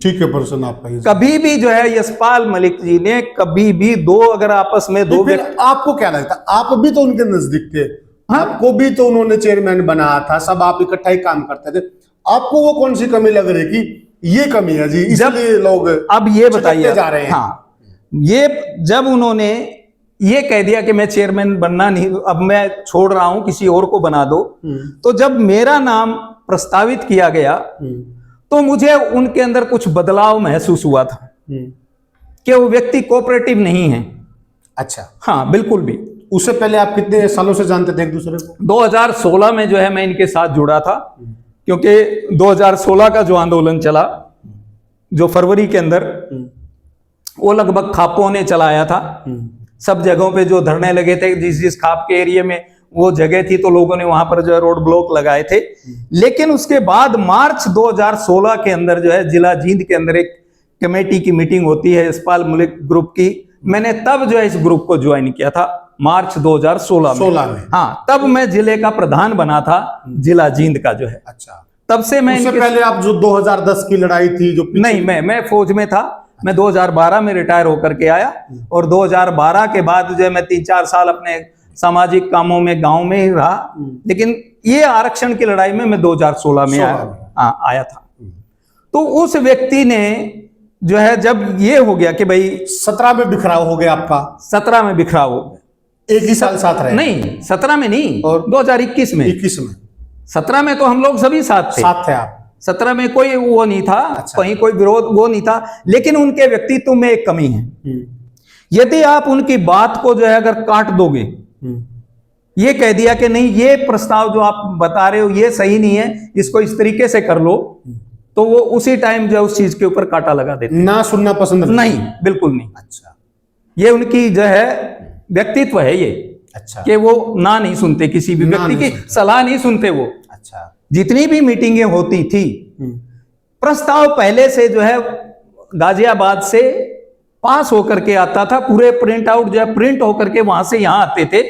S1: ठीक है प्रश्न आपका ये।
S2: कभी भी जो है यशपाल मलिक जी ने कभी भी दो अगर आपस में दो
S1: फिर आपको क्या लगता है, आप भी तो उनके नजदीक थे,
S2: हाँ?
S1: आपको भी तो उन्होंने चेयरमैन बनाया था, सब आप इकट्ठा ही काम करते थे, आपको वो कौन सी कमी लग रही कि ये कमी है जी इसलिए लोग
S2: अब ये बताइए
S1: जा रहे हैं?
S2: हाँ, ये जब उन्होंने ये कह दिया कि मैं चेयरमैन बनना नहीं, अब मैं छोड़ रहा हूं, किसी और को बना दो, तो जब मेरा नाम प्रस्तावित किया गया तो मुझे उनके अंदर कुछ बदलाव महसूस हुआ था कि वो व्यक्ति कोऑपरेटिव नहीं है।
S1: अच्छा,
S2: हाँ बिल्कुल भी।
S1: उससे पहले आप कितने सालों से जानते थे एक दूसरे को?
S2: 2016 में जो है मैं इनके साथ जुड़ा था, क्योंकि 2016 का जो आंदोलन चला, जो फरवरी के अंदर, वो लगभग खापों ने चलाया था। सब जगहों पे जो धरने लगे थे, जिस जिस खाप के एरिया में वो जगह थी, तो लोगों ने वहां पर जो है रोड ब्लॉक लगाए थे। लेकिन उसके बाद मार्च 2016 के अंदर जो है जिला जींद के अंदर एक कमेटी की मीटिंग होती है यशपाल मलिक ग्रुप की। मैंने तब जो है इस ग्रुप को ज्वाइन किया था मार्च 2016 में। हाँ, तब मैं जिले का प्रधान बना था, जिला जींद का जो है।
S1: अच्छा,
S2: तब से मैं
S1: उससे पहले आप जो 2010 की लड़ाई थी जो
S2: नहीं, मैं फौज में था। मैं 2012 में रिटायर होकर के आया और 2012 के बाद जो है मैं 3-4 साल अपने सामाजिक कामों में गांव में ही रहा। लेकिन ये आरक्षण की लड़ाई में मैं 2016 में आया था। तो उस व्यक्ति ने जो है, जब ये हो गया कि भाई
S1: 17 में बिखराव हो गया आपका,
S2: 17 में बिखराव हो गया,
S1: एक ही साल साथ रहे?
S2: नहीं, 17 में नहीं,
S1: और
S2: 2021 में।
S1: 21 में?
S2: 17 में तो हम लोग सभी साथ थे
S1: आप?
S2: 17 में कोई वो नहीं था। अच्छा। कहीं कोई विरोध वो नहीं था, लेकिन उनके व्यक्तित्व में एक कमी है। यदि आप उनकी बात को जो है अगर काट दोगे, ये कह दिया कि नहीं ये प्रस्ताव जो आप बता रहे हो ये सही नहीं है, इसको इस तरीके से कर लो, तो वो उसी टाइम जो है उस चीज के ऊपर कांटा लगा देते।
S1: ना सुनना पसंद
S2: नहीं, बिल्कुल नहीं।
S1: अच्छा, ये
S2: उनकी जो है व्यक्तित्व है ये।
S1: अच्छा, कि
S2: वो ना नहीं सुनते, किसी भी व्यक्ति की सलाह नहीं सुनते वो।
S1: अच्छा,
S2: जितनी भी मीटिंगें होती थी, प्रस्ताव पहले से जो है गाजियाबाद से पास होकर के आता था, पूरे प्रिंट आउट जो है प्रिंट होकर के वहां से यहां आते थे।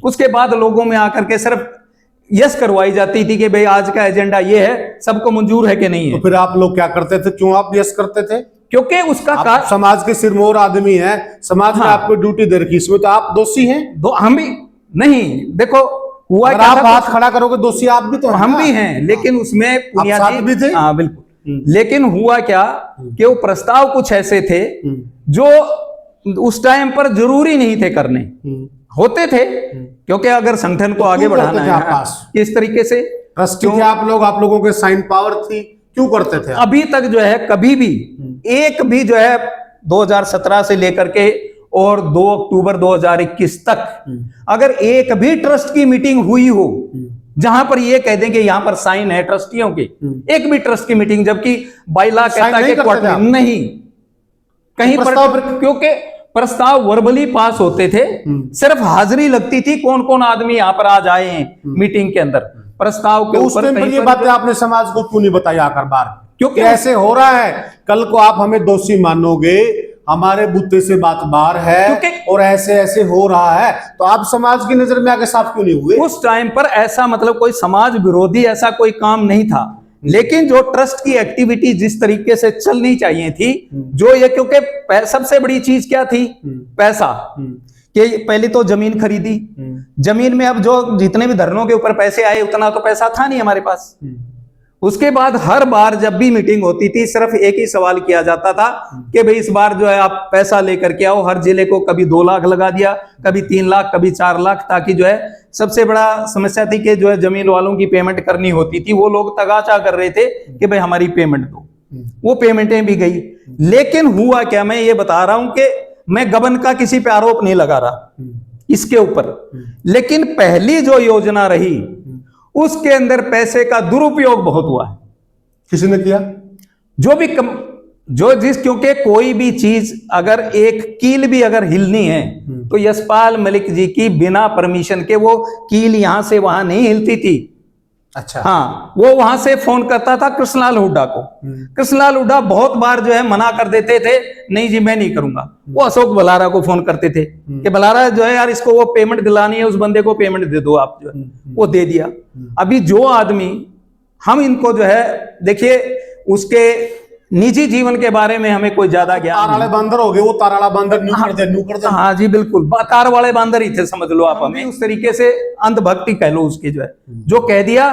S2: उसके बाद लोगों में आकर के सिर्फ यस करवाई जाती थी कि भाई आज का एजेंडा ये है, सबको मंजूर है कि नहीं है।
S1: तो फिर आप लोग क्या करते थे, क्यों आप यस करते थे?
S2: क्योंकि उसका
S1: समाज के सिरमौर आदमी है, समाज में आपको ड्यूटी दे रखी, इसमें तो आप दोषी हैं।
S2: हम भी नहीं, देखो हुआ क्या,
S1: आप हाथ खड़ा करोगे दोषी आप भी तो हैं।
S2: हम भी हैं, लेकिन उसमें
S1: बुनियादी भी थे।
S2: हाँ बिल्कुल। लेकिन हुआ क्या कि वो प्रस्ताव कुछ ऐसे थे जो उस टाइम पर जरूरी नहीं थे करने, होते थे, क्योंकि अगर संगठन को आगे बढ़ाना है किस तरीके से,
S1: क्यों आप लोगों के साइन पावर थी, क्यों करते थे?
S2: अभी तक जो है कभी भी एक भी जो है 2017 से लेकर के और 2 अक्टूबर 2021 तक अगर एक भी ट्रस्ट की मीटिंग हुई हो जहां पर ये कह देंगे यहां पर साइन है ट्रस्टियों के, एक भी ट्रस्ट की मीटिंग, जबकि बाइला कहता है कि नहीं कहीं पर, क्योंकि प्रस्ताव वर्बली पास होते थे, सिर्फ हाजिरी लगती थी कौन कौन आदमी यहां पर आज आए हैं मीटिंग के अंदर। प्रस्ताव के ऊपर
S1: ये बातें आपने समाज को क्यों नहीं बताई आकर बार?
S2: क्योंकि
S1: ऐसे हो रहा है, कल को आप हमें दोषी मानोगे, हमारे बूते से बात बाहर है और ऐसे ऐसे हो रहा है, तो आप समाज की नजर में आगे साफ क्यों नहीं हुए? उस
S2: टाइम पर ऐसा मतलब कोई समाज विरोधी ऐसा कोई काम नहीं था, लेकिन जो ट्रस्ट की एक्टिविटी जिस तरीके से चलनी चाहिए थी, जो ये, क्योंकि सबसे बड़ी चीज क्या थी, पैसा। कि पहले तो जमीन खरीदी, जमीन में अब जो जितने भी धरनों के ऊपर पैसे आए उतना तो पैसा था नहीं हमारे पास। उसके बाद हर बार जब भी मीटिंग होती थी सिर्फ एक ही सवाल किया जाता था कि भाई इस बार जो है आप पैसा लेकर के आओ। हर जिले को कभी 2 लाख लगा दिया, कभी 3 लाख, कभी 4 लाख, ताकि जो है सबसे बड़ा समस्या थी कि जो है जमीन वालों की पेमेंट करनी होती थी, वो लोग तगाचा कर रहे थे कि भाई हमारी पेमेंट दो। वो पेमेंटें भी गई, लेकिन हुआ क्या, मैं ये बता रहा हूं कि मैं गबन का किसी पे आरोप नहीं लगा रहा इसके ऊपर, लेकिन पहली जो योजना रही उसके अंदर पैसे का दुरुपयोग बहुत हुआ है।
S1: किसी ने किया?
S2: क्योंकि कोई भी चीज अगर एक कील भी अगर हिलनी है तो यशपाल मलिक जी की बिना परमिशन के वो कील यहां से वहां नहीं हिलती थी।
S1: अच्छा।
S2: हाँ, वो वहां से फोन करता था कृष्णलाल हुड्डा को। कृष्णलाल हुड्डा बहुत बार जो है मना कर देते थे, नहीं जी मैं नहीं करूंगा। वो अशोक बलारा को फोन करते थे कि बलारा जो है यार इसको वो पेमेंट दिलानी है, उस बंदे को पेमेंट दे दो आप, जो है वो दे दिया। अभी जो आदमी, हम इनको जो है देखिए उसके निजी जीवन के बारे में हमें कोई ज्यादा ज्ञान
S1: तार वाले बंदर हो गए, वो तार वाला बंदर न्यू कर दे।
S2: हाँ जी बिल्कुल, तार वाले बंदर ही थे समझ लो आप। हमें उस तरीके से अंधभक्ति कह लो उसकी, जो है जो कह दिया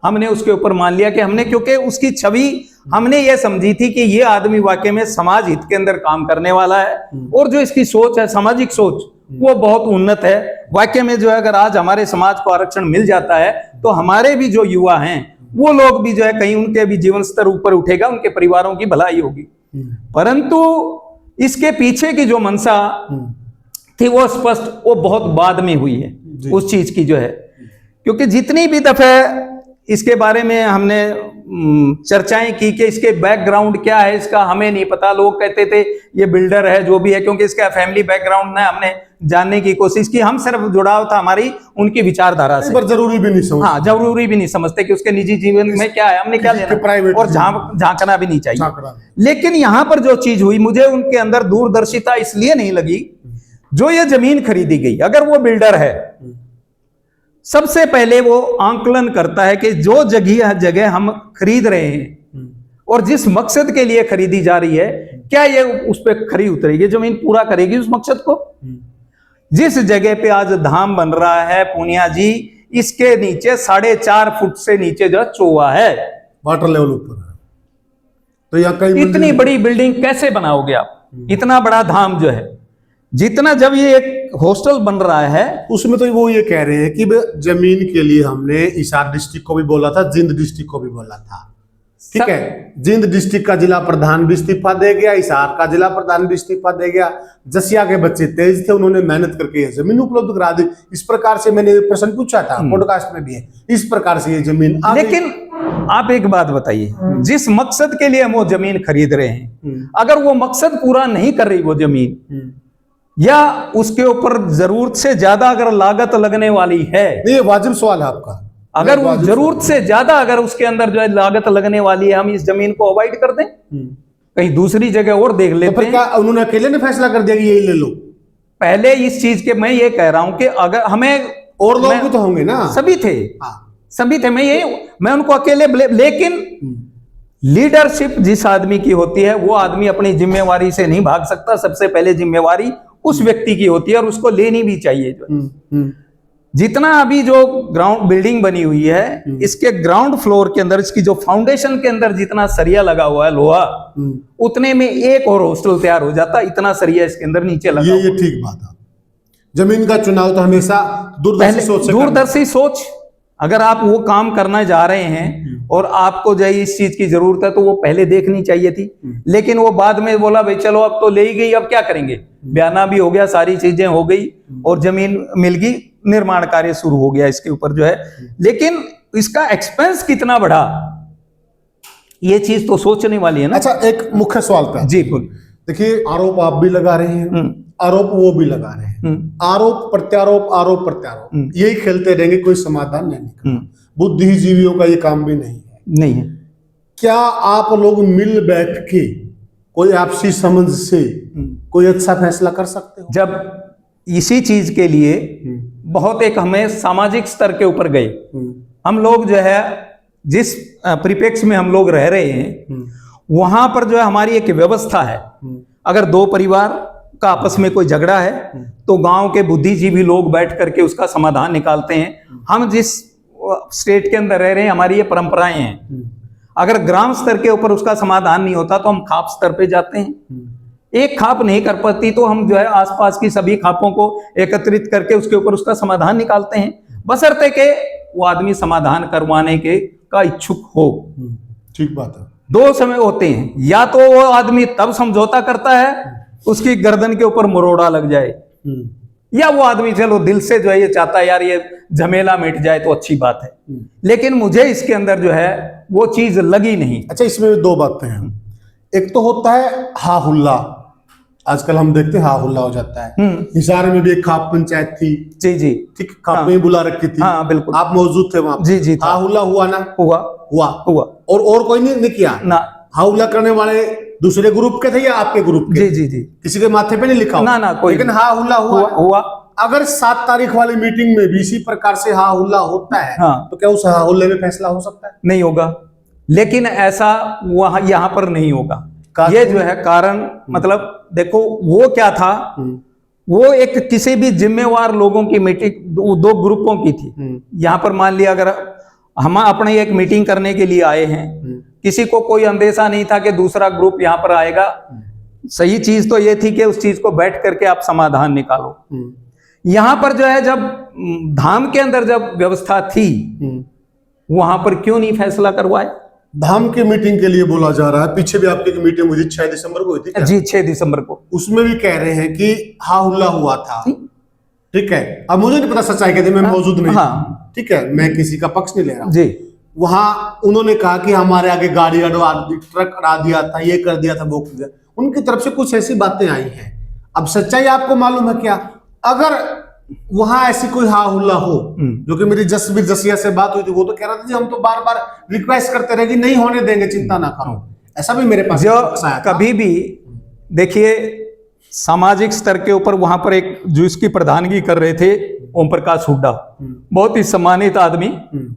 S2: हमने उसके ऊपर मान लिया कि हमने, क्योंकि उसकी छवि हमने ये समझी थी कि ये आदमी वाकई में समाज हित के अंदर काम करने वाला है, और जो इसकी सोच है, सामाजिक सोच, वो बहुत उन्नत है। वाकई में जो है अगर आज हमारे समाज को आरक्षण मिल जाता है तो हमारे भी जो युवा हैं वो लोग भी जो है कहीं उनके भी जीवन स्तर ऊपर उठेगा, उनके परिवारों की भलाई होगी। परंतु इसके पीछे की जो मंशा थी वो स्पष्ट, वो बहुत बाद में हुई है उस चीज की, जो है क्योंकि जितनी भी दफे इसके बारे में हमने चर्चाएं की कि इसके बैकग्राउंड क्या है, इसका हमें नहीं पता। लोग कहते थे ये बिल्डर है, जो भी है, क्योंकि इसका फैमिली बैकग्राउंड ना हमने जानने की कोशिश की। हम सिर्फ जुड़ाव था हमारी उनकी विचारधारा से,
S1: पर जरूरी भी नहीं समझते।
S2: हाँ, जरूरी भी नहीं समझते कि उसके निजी जीवन में क्या है, हमने क्या लेना,
S1: प्राइवेट
S2: और झांकना भी नहीं चाहिए। लेकिन यहां पर जो चीज हुई, मुझे उनके अंदर दूरदर्शिता इसलिए नहीं लगी। जो ये जमीन खरीदी गई, अगर वो बिल्डर है, सबसे पहले वो आंकलन करता है कि जो जगह हम खरीद रहे हैं और जिस मकसद के लिए खरीदी जा रही है, क्या ये उस पर खरी उतरेगी, जमीन पूरा करेगी उस मकसद को। जिस जगह पे आज धाम बन रहा है पूनिया जी, इसके नीचे 4.5 फुट से नीचे जो चोआ है,
S1: वाटर लेवल ऊपर है। तो यहाँ कई
S2: इतनी बड़ी बिल्डिंग कैसे बनाओगे आप? इतना बड़ा धाम जो है, जितना जब ये एक हॉस्टल बन रहा है,
S1: उसमें तो वो ये कह रहे हैं कि जमीन के लिए हमने हिसार डिस्ट्रिक्ट को भी बोला था, जिंद डिस्ट्रिक्ट को भी बोला था, ठीक है। जिंद डिस्ट्रिक्ट का जिला प्रधान भी इस्तीफा दे गया, हिसार का जिला प्रधान भी इस्तीफा दे गया। जसिया के बच्चे तेज थे, उन्होंने मेहनत करके ये जमीन उपलब्ध करा दी। इस प्रकार से मैंने प्रश्न पूछा था, पॉडकास्ट में भी है, इस प्रकार से ये जमीन आ गई।
S2: लेकिन आप एक बात बताइए, जिस मकसद के लिए हम वो जमीन खरीद रहे हैं, अगर वो मकसद पूरा नहीं कर रही वो जमीन, या उसके ऊपर जरूरत से ज्यादा अगर लागत लगने वाली है,
S1: ये वाजिब सवाल है आपका।
S2: अगर वो जरूरत से ज्यादा अगर उसके अंदर जो है लागत लगने वाली है, हम इस जमीन को अवॉइड कर दें, कहीं दूसरी जगह और देख लेते हैं।
S1: क्या उन्होंने अकेले ने फैसला कर दिया कि यही ले लो?
S2: पहले इस चीज के मैं ये कह रहा हूं कि अगर हमें,
S1: और लोग भी तो होंगे ना,
S2: सभी थे, सभी थे, मैं उनको अकेले लेकिन लीडरशिप जिस आदमी की होती है, वो आदमी अपनी जिम्मेवारी से नहीं भाग सकता। सबसे पहले जिम्मेवारी उस व्यक्ति की होती है और उसको लेनी भी चाहिए। जो जितना अभी जो ग्राउंड बिल्डिंग बनी हुई है, इसके ग्राउंड फ्लोर के अंदर, इसकी जो फाउंडेशन के अंदर जितना सरिया लगा हुआ है लोहा, उतने में एक और हॉस्टल तैयार हो जाता। इतना सरिया इसके अंदर नीचे लगा।
S1: ये ठीक बात है। जमीन का चुनाव तो हमेशा
S2: दूरदर्शी सोच, अगर आप वो काम करना जा रहे हैं और आपको जो इस चीज की जरूरत है, तो वो पहले देखनी चाहिए थी। लेकिन वो बाद में बोला भाई चलो अब तो ले ही गई, अब क्या करेंगे, बयाना भी हो गया, सारी चीजें हो गई और जमीन मिल गई, निर्माण कार्य शुरू हो गया इसके ऊपर जो है। लेकिन इसका एक्सपेंस कितना बढ़ा, ये चीज तो सोचने वाली है ना।
S1: अच्छा, एक मुख्य सवाल था
S2: जी, बोलिए।
S1: देखिए, आरोप आप भी लगा रहे हैं, आरोप वो भी लगा रहे हैं, आरोप प्रत्यारोप यही खेलते रहेंगे, कोई समाधान नहीं निकला। बुद्धिजीवियों का ये काम भी नहीं है। क्या आप लोग मिल बैठ के कोई आपसी समझ से कोई अच्छा फैसला कर सकते हो?
S2: जब इसी चीज के लिए बहुत एक हमें सामाजिक स्तर के ऊपर गए, हम लोग जो है जिस परिप्रेक्ष्य में हम लोग रह रहे हैं, वहां पर जो है हमारी एक व्यवस्था है। अगर दो परिवार का आपस में कोई झगड़ा है तो गांव के बुद्धिजीवी लोग बैठ करके उसका समाधान निकालते हैं। हम जिस स्टेट के अंदर रह रहे हैं, हमारी ये परंपराएं हैं। अगर ग्राम स्तर के ऊपर उसका समाधान नहीं होता तो हम खाप स्तर पे जाते हैं। एक खाप नहीं कर पाती तो हम जो है आसपास की सभी खापों को एकत्रित करके उसके ऊपर उसका समाधान निकालते हैं, बशर्ते के वो आदमी समाधान करवाने के का इच्छुक हो।
S1: ठीक बात है।
S2: दो समय होते हैं, या तो वो आदमी तब समझौता करता है उसकी गर्दन के ऊपर मरोड़ा लग जाए, या वो आदमी चलो दिल से जो है ये चाहता है यार ये झमेला मिट जाए तो अच्छी बात है। लेकिन मुझे इसके अंदर जो है वो चीज लगी नहीं।
S1: अच्छा, इसमें भी दो बातें हैं। एक तो होता है हा हुल्ला आजकल हम देखते हैं हा हुल्ला हो जाता है। हिसार में भी एक खाप पंचायत थी,
S2: जी जी,
S1: ठीक, खाप में ही बुला रखी थी।
S2: हाँ बिल्कुल,
S1: आप मौजूद थे वहां?
S2: जी जी,
S1: हा हुल्ला हुआ ना?
S2: हुआ
S1: हुआ।
S2: हुआ।
S1: और कोई नहीं किया
S2: ना,
S1: हा हुल्ला करने वाले दूसरे ग्रुप के थे या आपके ग्रुप के?
S2: जी जी जी,
S1: किसी के माथे पे नहीं लिखा
S2: ना ना कोई,
S1: लेकिन हा हुल्ला हुआ। अगर 7 तारीख वाली मीटिंग में भी इसी प्रकार से हा हुल्ला होता है,
S2: हाँ,
S1: तो क्या उस हा हुल्ले में फैसला हो सकता है?
S2: नहीं होगा। लेकिन ऐसा वहां यहाँ पर नहीं होगा। ये जो है कारण, मतलब देखो वो क्या था, वो एक किसी भी जिम्मेवार लोगों की मीटिंग दो ग्रुपों की थी। यहाँ पर मान लिया अगर हम अपने एक मीटिंग करने के लिए आए हैं, किसी को कोई अंदेशा नहीं था कि दूसरा ग्रुप यहाँ पर आएगा। सही चीज तो ये थी कि उस चीज को बैठ करके आप समाधान निकालो। यहाँ पर जो है जब धाम के अंदर जब व्यवस्था थी, वहां पर क्यों नहीं फैसला करवाए?
S1: धाम की मीटिंग के लिए बोला जा रहा है। पीछे भी आपकी मीटिंग हुई थी 6 दिसंबर को हुई थी क्या?
S2: जी 6 दिसंबर को।
S1: उसमें भी कह रहे हैं कि हा हुल्ला हुआ था, ठीक है। अब मुझे नहीं पता सच्चाई के दिन मैं मौजूद नहीं,
S2: हाँ,
S1: ठीक है, मैं किसी का पक्ष नहीं ले रहा
S2: जी।
S1: वहां उन्होंने कहा कि हमारे आगे गाड़ी अड़वा दी, ट्रक अड़ा दिया था, ये कर दिया था, वो कर दिया। उनकी तरफ से कुछ ऐसी बातें आई हैं। अब सच्चाई आपको मालूम है क्या? अगर वहां ऐसी कोई हा हुल्ला हो, जो कि मेरी जसवीर जसिया से बात हुई थी, वो तो कह रहा था जी हम तो बार बार रिक्वेस्ट करते रहे कि नहीं होने देंगे, चिंता ना करो। ऐसा भी मेरे पास
S2: जो कभी भी देखिए सामाजिक स्तर के ऊपर वहां पर एक जो इसकी प्रधानगी कर रहे थे ओम प्रकाश हुड्डा, बहुत ही सम्मानित आदमी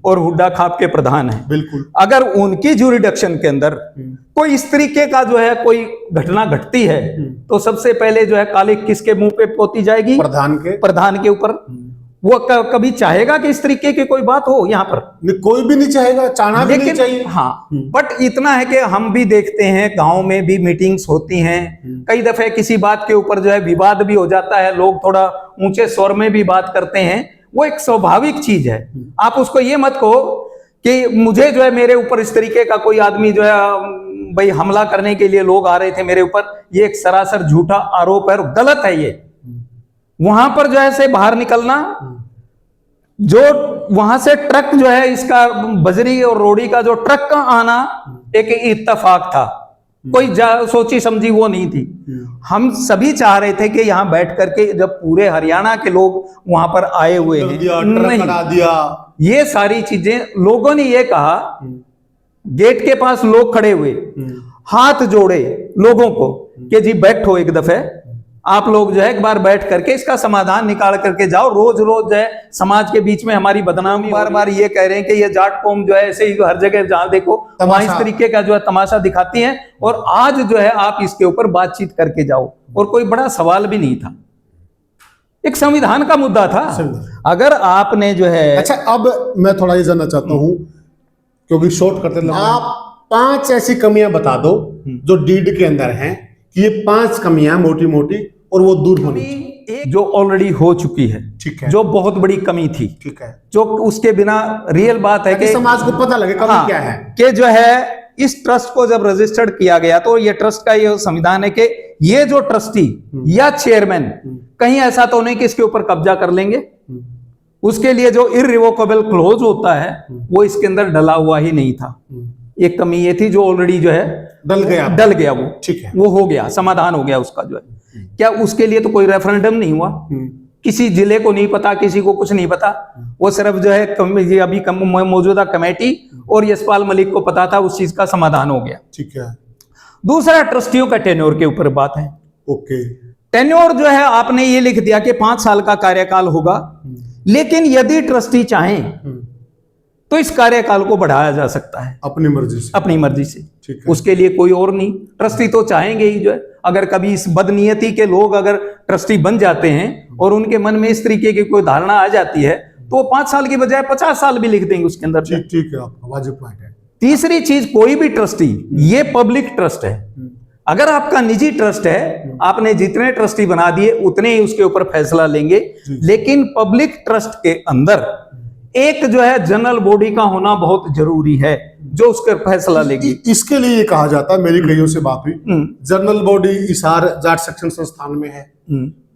S2: और हुड्डा खाप के प्रधान है।
S1: बिल्कुल।
S2: अगर उनकी ज्यूरिडिक्शन के अंदर कोई इस तरीके का जो है कोई घटना घटती है, तो सबसे पहले जो है काली किसके मुंह पे पोती जाएगी? प्रधान के ऊपर। वो कभी चाहेगा कि इस तरीके की कोई बात हो यहाँ पर?
S1: कोई भी नहीं चाहेगा, चाहना भी नहीं चाहिए।
S2: हाँ, बट इतना है कि हम भी देखते हैं गांव में भी मीटिंग्स होती हैं, कई दफे किसी बात के ऊपर जो है विवाद भी हो जाता है, लोग थोड़ा ऊंचे स्वर में भी बात करते हैं, वो एक स्वाभाविक चीज है। आप उसको ये मत कहो कि मुझे जो है मेरे ऊपर इस तरीके का कोई आदमी जो है भाई हमला करने के लिए लोग आ रहे थे मेरे ऊपर, ये एक सरासर झूठा आरोप है, गलत है ये। वहां पर जो है से बाहर निकलना, जो वहां से ट्रक जो है इसका बजरी और रोड़ी का जो ट्रक का आना एक इत्तेफाक था, कोई सोची समझी वो नहीं थी। हम सभी चाह रहे थे कि यहां बैठ करके, जब पूरे हरियाणा के लोग वहां पर आए हुए हैं,
S1: ट्रक अड़ा दिया,
S2: ये सारी चीजें लोगों ने ये कहा, गेट के पास लोग खड़े हुए, हाथ जोड़े लोगों को कि जी बैठो, एक दफे आप लोग जो है एक बार बैठ करके इसका समाधान निकाल करके जाओ। रोज रोज जो है समाज के बीच में हमारी बदनामी, बार बार ये कह रहे हैं कि ये जाट कौम जो है ऐसे ही हर जगह जहां देखो वहां इस तरीके का जो है तमाशा दिखाती है, और आज जो है आप इसके ऊपर बातचीत करके जाओ। और कोई बड़ा सवाल भी नहीं था, एक संविधान का मुद्दा था। अगर आपने जो है,
S1: अच्छा अब मैं थोड़ा ये जानना चाहता हूं, क्योंकि शॉर्ट करते हैं, आप 5 ऐसी कमियां बता दो जो डीड के अंदर हैं कि ये 5 कमियां मोटी मोटी और वो दूर होनी चाहिए।
S2: जो ऑलरेडी हो चुकी है,
S1: ठीक है,
S2: जो बहुत बड़ी कमी थी,
S1: ठीक है,
S2: जो उसके बिना रियल बात है कि
S1: समाज को पता लगे कमी क्या है,
S2: कि जो है इस ट्रस्ट को जब रजिस्टर्ड किया गया तो ये ट्रस्ट का ये संविधान है कि ये जो ट्रस्टी या चेयरमैन कहीं ऐसा तो नहीं कि इसके ऊपर कब्जा कर लेंगे। उसके लिए जो इररिवोकेबल क्लोज होता है वो इसके अंदर डला हुआ ही नहीं था। एक कमी ये थी जो ऑलरेडी जो है डल गया वो, ठीक है, वो हो गया, समाधान हो गया उसका जो है। क्या उसके लिए तो कोई रेफरेंडम नहीं हुआ, किसी जिले को नहीं पता, किसी को कुछ नहीं पता, वो सिर्फ जो है अभी मौजूदा कमेटी और यशपाल मलिक को पता था, उस चीज का समाधान हो गया,
S1: ठीक है।
S2: दूसरा ट्रस्टियों का टेन्योर के ऊपर बात है।
S1: ओके,
S2: टेन्योर जो है आपने ये लिख दिया कि 5 साल का कार्यकाल होगा, लेकिन यदि ट्रस्टी चाहें तो इस कार्यकाल को बढ़ाया जा सकता है
S1: अपनी मर्जी से,
S2: अपनी मर्जी से,
S1: ठीक है।
S2: उसके लिए कोई और नहीं, ट्रस्टी तो चाहेंगे ही जो है। अगर कभी इस बदनीयती के लोग अगर ट्रस्टी बन जाते हैं और उनके मन में इस तरीके की कोई धारणा आ जाती है तो 5 साल की बजाय 50 साल भी लिख देंगे उसके अंदर।
S1: ठीक है, आपका वाजिब पॉइंट है।
S2: तीसरी चीज, कोई भी ट्रस्टी, ये पब्लिक ट्रस्ट है। अगर आपका निजी ट्रस्ट है, आपने जितने ट्रस्टी बना दिए उतने ही उसके ऊपर फैसला लेंगे, लेकिन पब्लिक ट्रस्ट के अंदर एक जो है जनरल बॉडी का होना बहुत जरूरी है जो उसका फैसला लेगी।
S1: इसके लिए ये कहा जाता है, मेरी कईयों से बात हुई, general body Hisar Jat section संस्थान में है,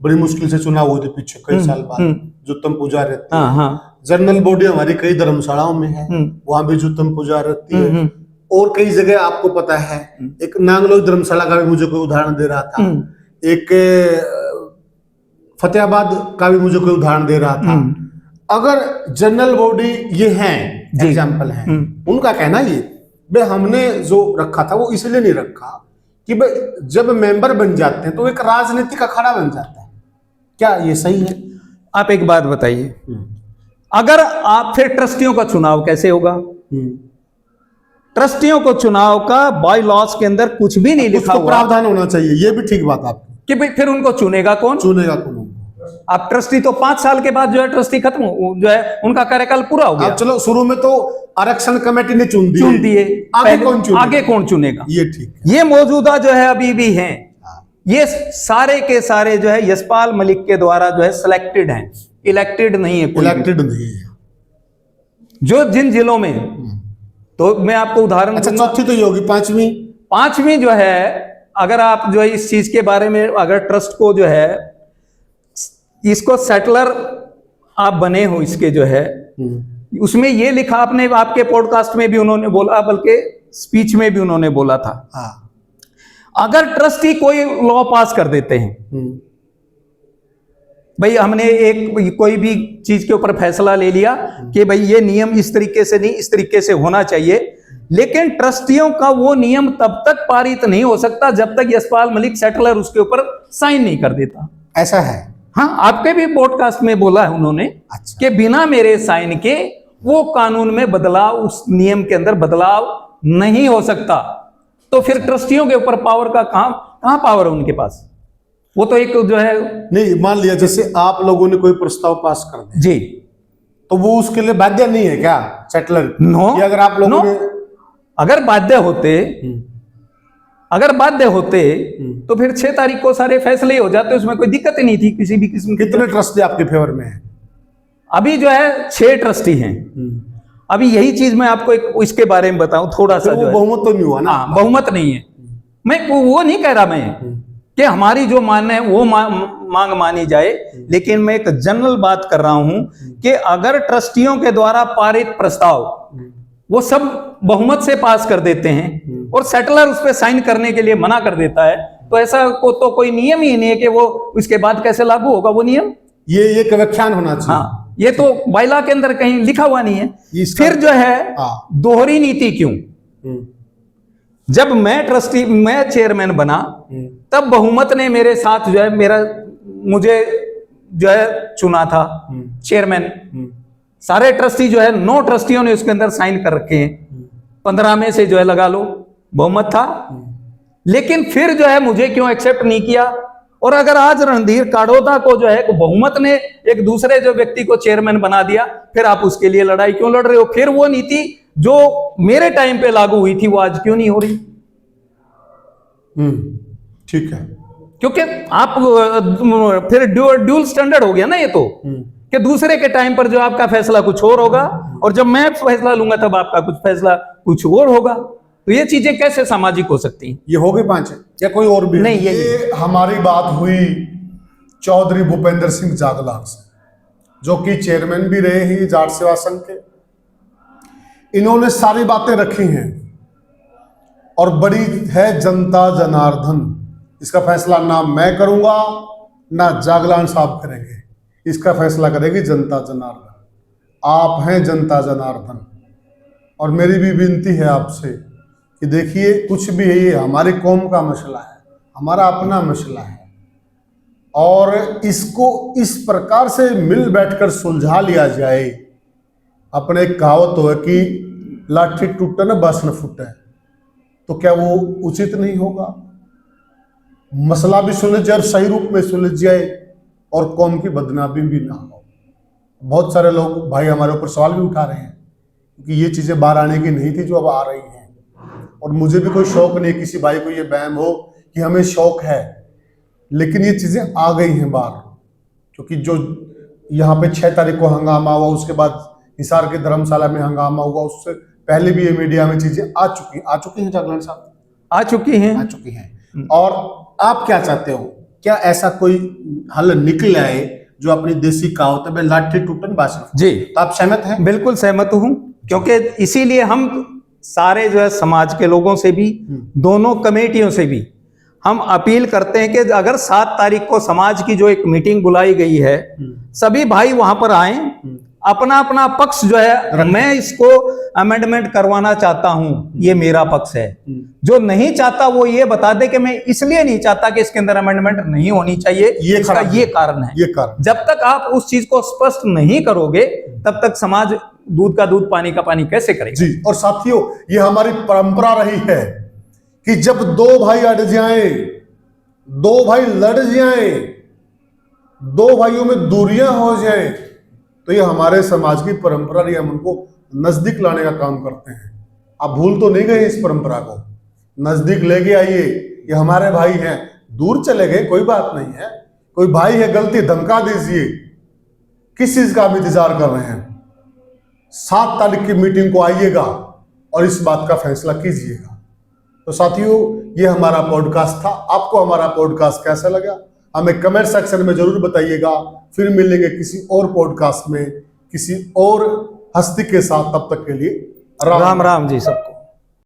S1: बड़ी मुश्किल से चुनाव हुए थे पीछे कई साल बाद, जुत्तम पूजा रहती है। जनरल बॉडी हमारी कई धर्मशालाओं में है, वहां भी जुत्तम पूजा रहती है, और कई जगह आपको पता है, एक नांगलोई धर्मशाला का भी मुझे कोई उदाहरण दे रहा था, एक फतेहाबाद का भी मुझे कोई उदाहरण दे रहा था। अगर जनरल बॉडी ये हैं,
S2: जी।
S1: एग्जाम्पल हैं, उनका कहना ये भाई हमने जो रखा था वो इसलिए नहीं रखा कि भाई जब मेंबर बन जाते हैं तो एक राजनीतिक अखाड़ा बन जाता है। क्या ये सही है?
S2: आप एक बात बताइए, अगर आप फिर ट्रस्टियों का चुनाव कैसे होगा? ट्रस्टियों को चुनाव का बाय लॉस के अंदर कुछ भी नहीं लिखा
S1: उसको
S2: हुआ
S1: प्रावधान होना चाहिए, ये भी ठीक बात आपकी।
S2: कि भाई फिर उनको चुनेगा कौन?
S1: चुनेगा कौन?
S2: आप ट्रस्टी तो 5 साल के बाद जो है ट्रस्टी खत्म जो है उनका कार्यकाल पूरा हो गया।
S1: अब चलो शुरू में तो आरक्षण कमेटी ने चुन दिए, आगे कौन चुनेगा?
S2: आगे कौन चुनेगा?
S1: ये ठीक है।
S2: ये मौजूदा जो है अभी भी हैं, ये सारे के सारे जो है यशपाल मलिक के द्वारा जो है सिलेक्टेड हैं, इलेक्टेड नहीं है,
S1: इलेक्टेड नहीं है।
S2: जो जिन जिलों में, तो मैं आपको उदाहरण
S1: अच्छा,
S2: दूंगा।
S1: चौथी तो ये होगी, पांचवी
S2: जो है, अगर आप जो है इस चीज के बारे में, अगर ट्रस्ट को जो है इसको सेटलर आप बने हो, इसके जो है उसमें ये लिखा, आपने आपके पॉडकास्ट में भी उन्होंने बोला, बल्कि स्पीच में भी उन्होंने बोला था, अगर ट्रस्टी कोई लॉ पास कर देते हैं, भाई हमने एक कोई भी चीज के ऊपर फैसला ले लिया कि भाई ये नियम इस तरीके से नहीं, इस तरीके से होना चाहिए, लेकिन ट्रस्टियों का वो नियम तब तक पारित नहीं हो सकता जब तक यशपाल मलिक सेटलर उसके ऊपर साइन नहीं कर देता।
S1: ऐसा है?
S2: हाँ, आपके भी पॉडकास्ट में बोला है उन्होंने।
S1: अच्छा।
S2: कि बिना मेरे साइन के वो कानून में बदलाव, उस नियम के अंदर बदलाव नहीं हो सकता। तो फिर ट्रस्टियों के ऊपर पावर का कहां पावर है उनके पास? वो तो एक जो है,
S1: नहीं, मान लिया जैसे आप लोगों ने कोई प्रस्ताव पास कर दिया
S2: जी,
S1: तो वो उसके लिए बाध्य नहीं है क्या सेटलर?
S2: नो,
S1: अगर आप लोगों ने
S2: अगर बाध्य होते तो फिर 6 तारीख को सारे फैसले हो जाते, उसमें कोई दिक्कत ही नहीं थी किसी भी किस्म की।
S1: कितने ट्रस्टी आपके फेवर में है?
S2: अभी जो है 6 ट्रस्टी हैं। अभी यही चीज मैं आपको एक इसके बारे में बताऊं थोड़ा सा।
S1: वो बहुमत तो नहीं हुआ ना?
S2: बहुमत नहीं है। मैं वो नहीं कह रहा मैं कि हमारी जो मान्य है वो मांग मानी जाए, लेकिन मैं एक जनरल बात कर रहा हूं कि अगर ट्रस्टियों के द्वारा पारित प्रस्ताव वो सब बहुमत से पास कर देते हैं और सेटलर उस पर साइन करने के लिए मना कर देता है, तो ऐसा तो कोई नियम ही नहीं है कि वो उसके बाद कैसे लागू होगा वो नियम।
S1: ये एक व्याख्यान होना चाहिए।
S2: हाँ, ये तो बाइला के अंदर कहीं लिखा हुआ नहीं है। फिर जो है दोहरी नीति क्यों? जब मैं चेयरमैन बना तब बहुमत ने मेरे साथ जो है मुझे जो है चुना था चेयरमैन। सारे ट्रस्टी जो है 9 ट्रस्टियों ने उसके अंदर साइन कर रखे हैं, 15 में से जो है लगा लो बहुमत था। लेकिन फिर जो है मुझे क्यों एक्सेप्ट नहीं किया? और अगर आज रणधीर काड़ोदा को जो है बहुमत ने एक दूसरे जो व्यक्ति को चेयरमैन बना दिया, फिर आप उसके लिए लड़ाई क्यों लड़ रहे हो? फिर वो नीति जो मेरे टाइम पे लागू हुई थी वो आज क्यों नहीं हो रही?
S1: ठीक है,
S2: क्योंकि आप फिर ड्यूल स्टैंडर्ड हो गया ना ये तो, कि दूसरे के टाइम पर जो आपका फैसला कुछ और होगा और जब मैं फैसला लूंगा तब आपका कुछ फैसला कुछ और होगा। तो ये चीजें कैसे सामाजिक हो सकती हैं?
S1: ये हो गई 5 या कोई और भी?
S2: नहीं,
S1: ये हमारी बात हुई चौधरी भूपेंद्र सिंह जागलान से, जो कि चेयरमैन भी रहे हैं जाट सेवा संघ के। इन्होंने सारी बातें रखी हैं और बड़ी है जनता जनार्दन। इसका फैसला ना मैं करूंगा ना जागलान साहब करेंगे, इसका फैसला करेगी जनता जनार्दन। आप हैं जनता जनार्दन, और मेरी भी विनती है आपसे कि देखिए कुछ भी है, ये हमारी कौम का मसला है, हमारा अपना मसला है, और इसको इस प्रकार से मिल बैठकर सुलझा लिया जाए। अपने एक कहावत हो है कि लाठी टूटे न बस न फूटे, तो क्या वो उचित नहीं होगा? मसला भी सुलझ जाए और सही रूप में सुलझ जाए और कौम की बदनामी भी ना हो। बहुत सारे लोग भाई हमारे ऊपर सवाल भी उठा रहे हैं कि ये चीज़ें बाहर आने की नहीं थी जो अब आ रही हैं, और मुझे भी कोई शौक नहीं, किसी भाई को ये बहम हो कि हमें शौक है, लेकिन ये चीज़ें आ गई हैं बाहर। क्योंकि जो यहाँ पे 6 तारीख को हंगामा हुआ, उसके बाद हिसार के धर्मशाला में हंगामा हुआ, उससे पहले भी ये मीडिया में चीज़ें आ चुकी हैं जागलान साहब, आ चुकी हैं। और आप क्या चाहते हो? क्या ऐसा कोई हल निकल आए जो अपनी देसी कहावत है लाठी टूटन बासन?
S2: जी,
S1: तो आप सहमत हैं?
S2: बिल्कुल सहमत हूं, क्योंकि इसीलिए हम सारे जो है समाज के लोगों से भी, दोनों कमेटियों से भी हम अपील करते हैं कि अगर 7 तारीख को समाज की जो एक मीटिंग बुलाई गई है, सभी भाई वहां पर आए, अपना अपना पक्ष जो है, मैं इसको अमेंडमेंट करवाना चाहता हूं, ये मेरा पक्ष है। जो नहीं चाहता वो ये बता दे कि मैं इसलिए नहीं चाहता कि इसके अंदर अमेंडमेंट नहीं होनी चाहिए, इसका ये कारण है।
S1: ये कारण
S2: जब तक आप उस चीज को स्पष्ट नहीं करोगे तब तक समाज दूध का दूध पानी का पानी कैसे करेगा।
S1: जी। और साथियों, ये हमारी परंपरा रही है कि जब दो भाई अड़ जाएं, दो भाई लड़ जाएं, दो भाइयों में दूरियां हो जाएं, तो ये हमारे समाज की परंपरा रही है। हम उनको नजदीक लाने का काम करते हैं। आप भूल तो नहीं गए इस परंपरा को, नजदीक लेके आइए। ये हमारे भाई हैं, दूर चले गए कोई बात नहीं है, कोई भाई है गलती धमका दीजिए, किस चीज का आप इंतजार कर रहे हैं। 7 तारीख की मीटिंग को आइएगा और इस बात का फैसला कीजिएगा। तो साथियों, ये हमारा पॉडकास्ट था। आपको हमारा पॉडकास्ट कैसा लगा हमें कमेंट सेक्शन में जरूर बताइएगा। फिर मिलेंगे किसी और पॉडकास्ट में किसी और हस्ती के साथ। तब तक के लिए
S2: राम राम जी सबको।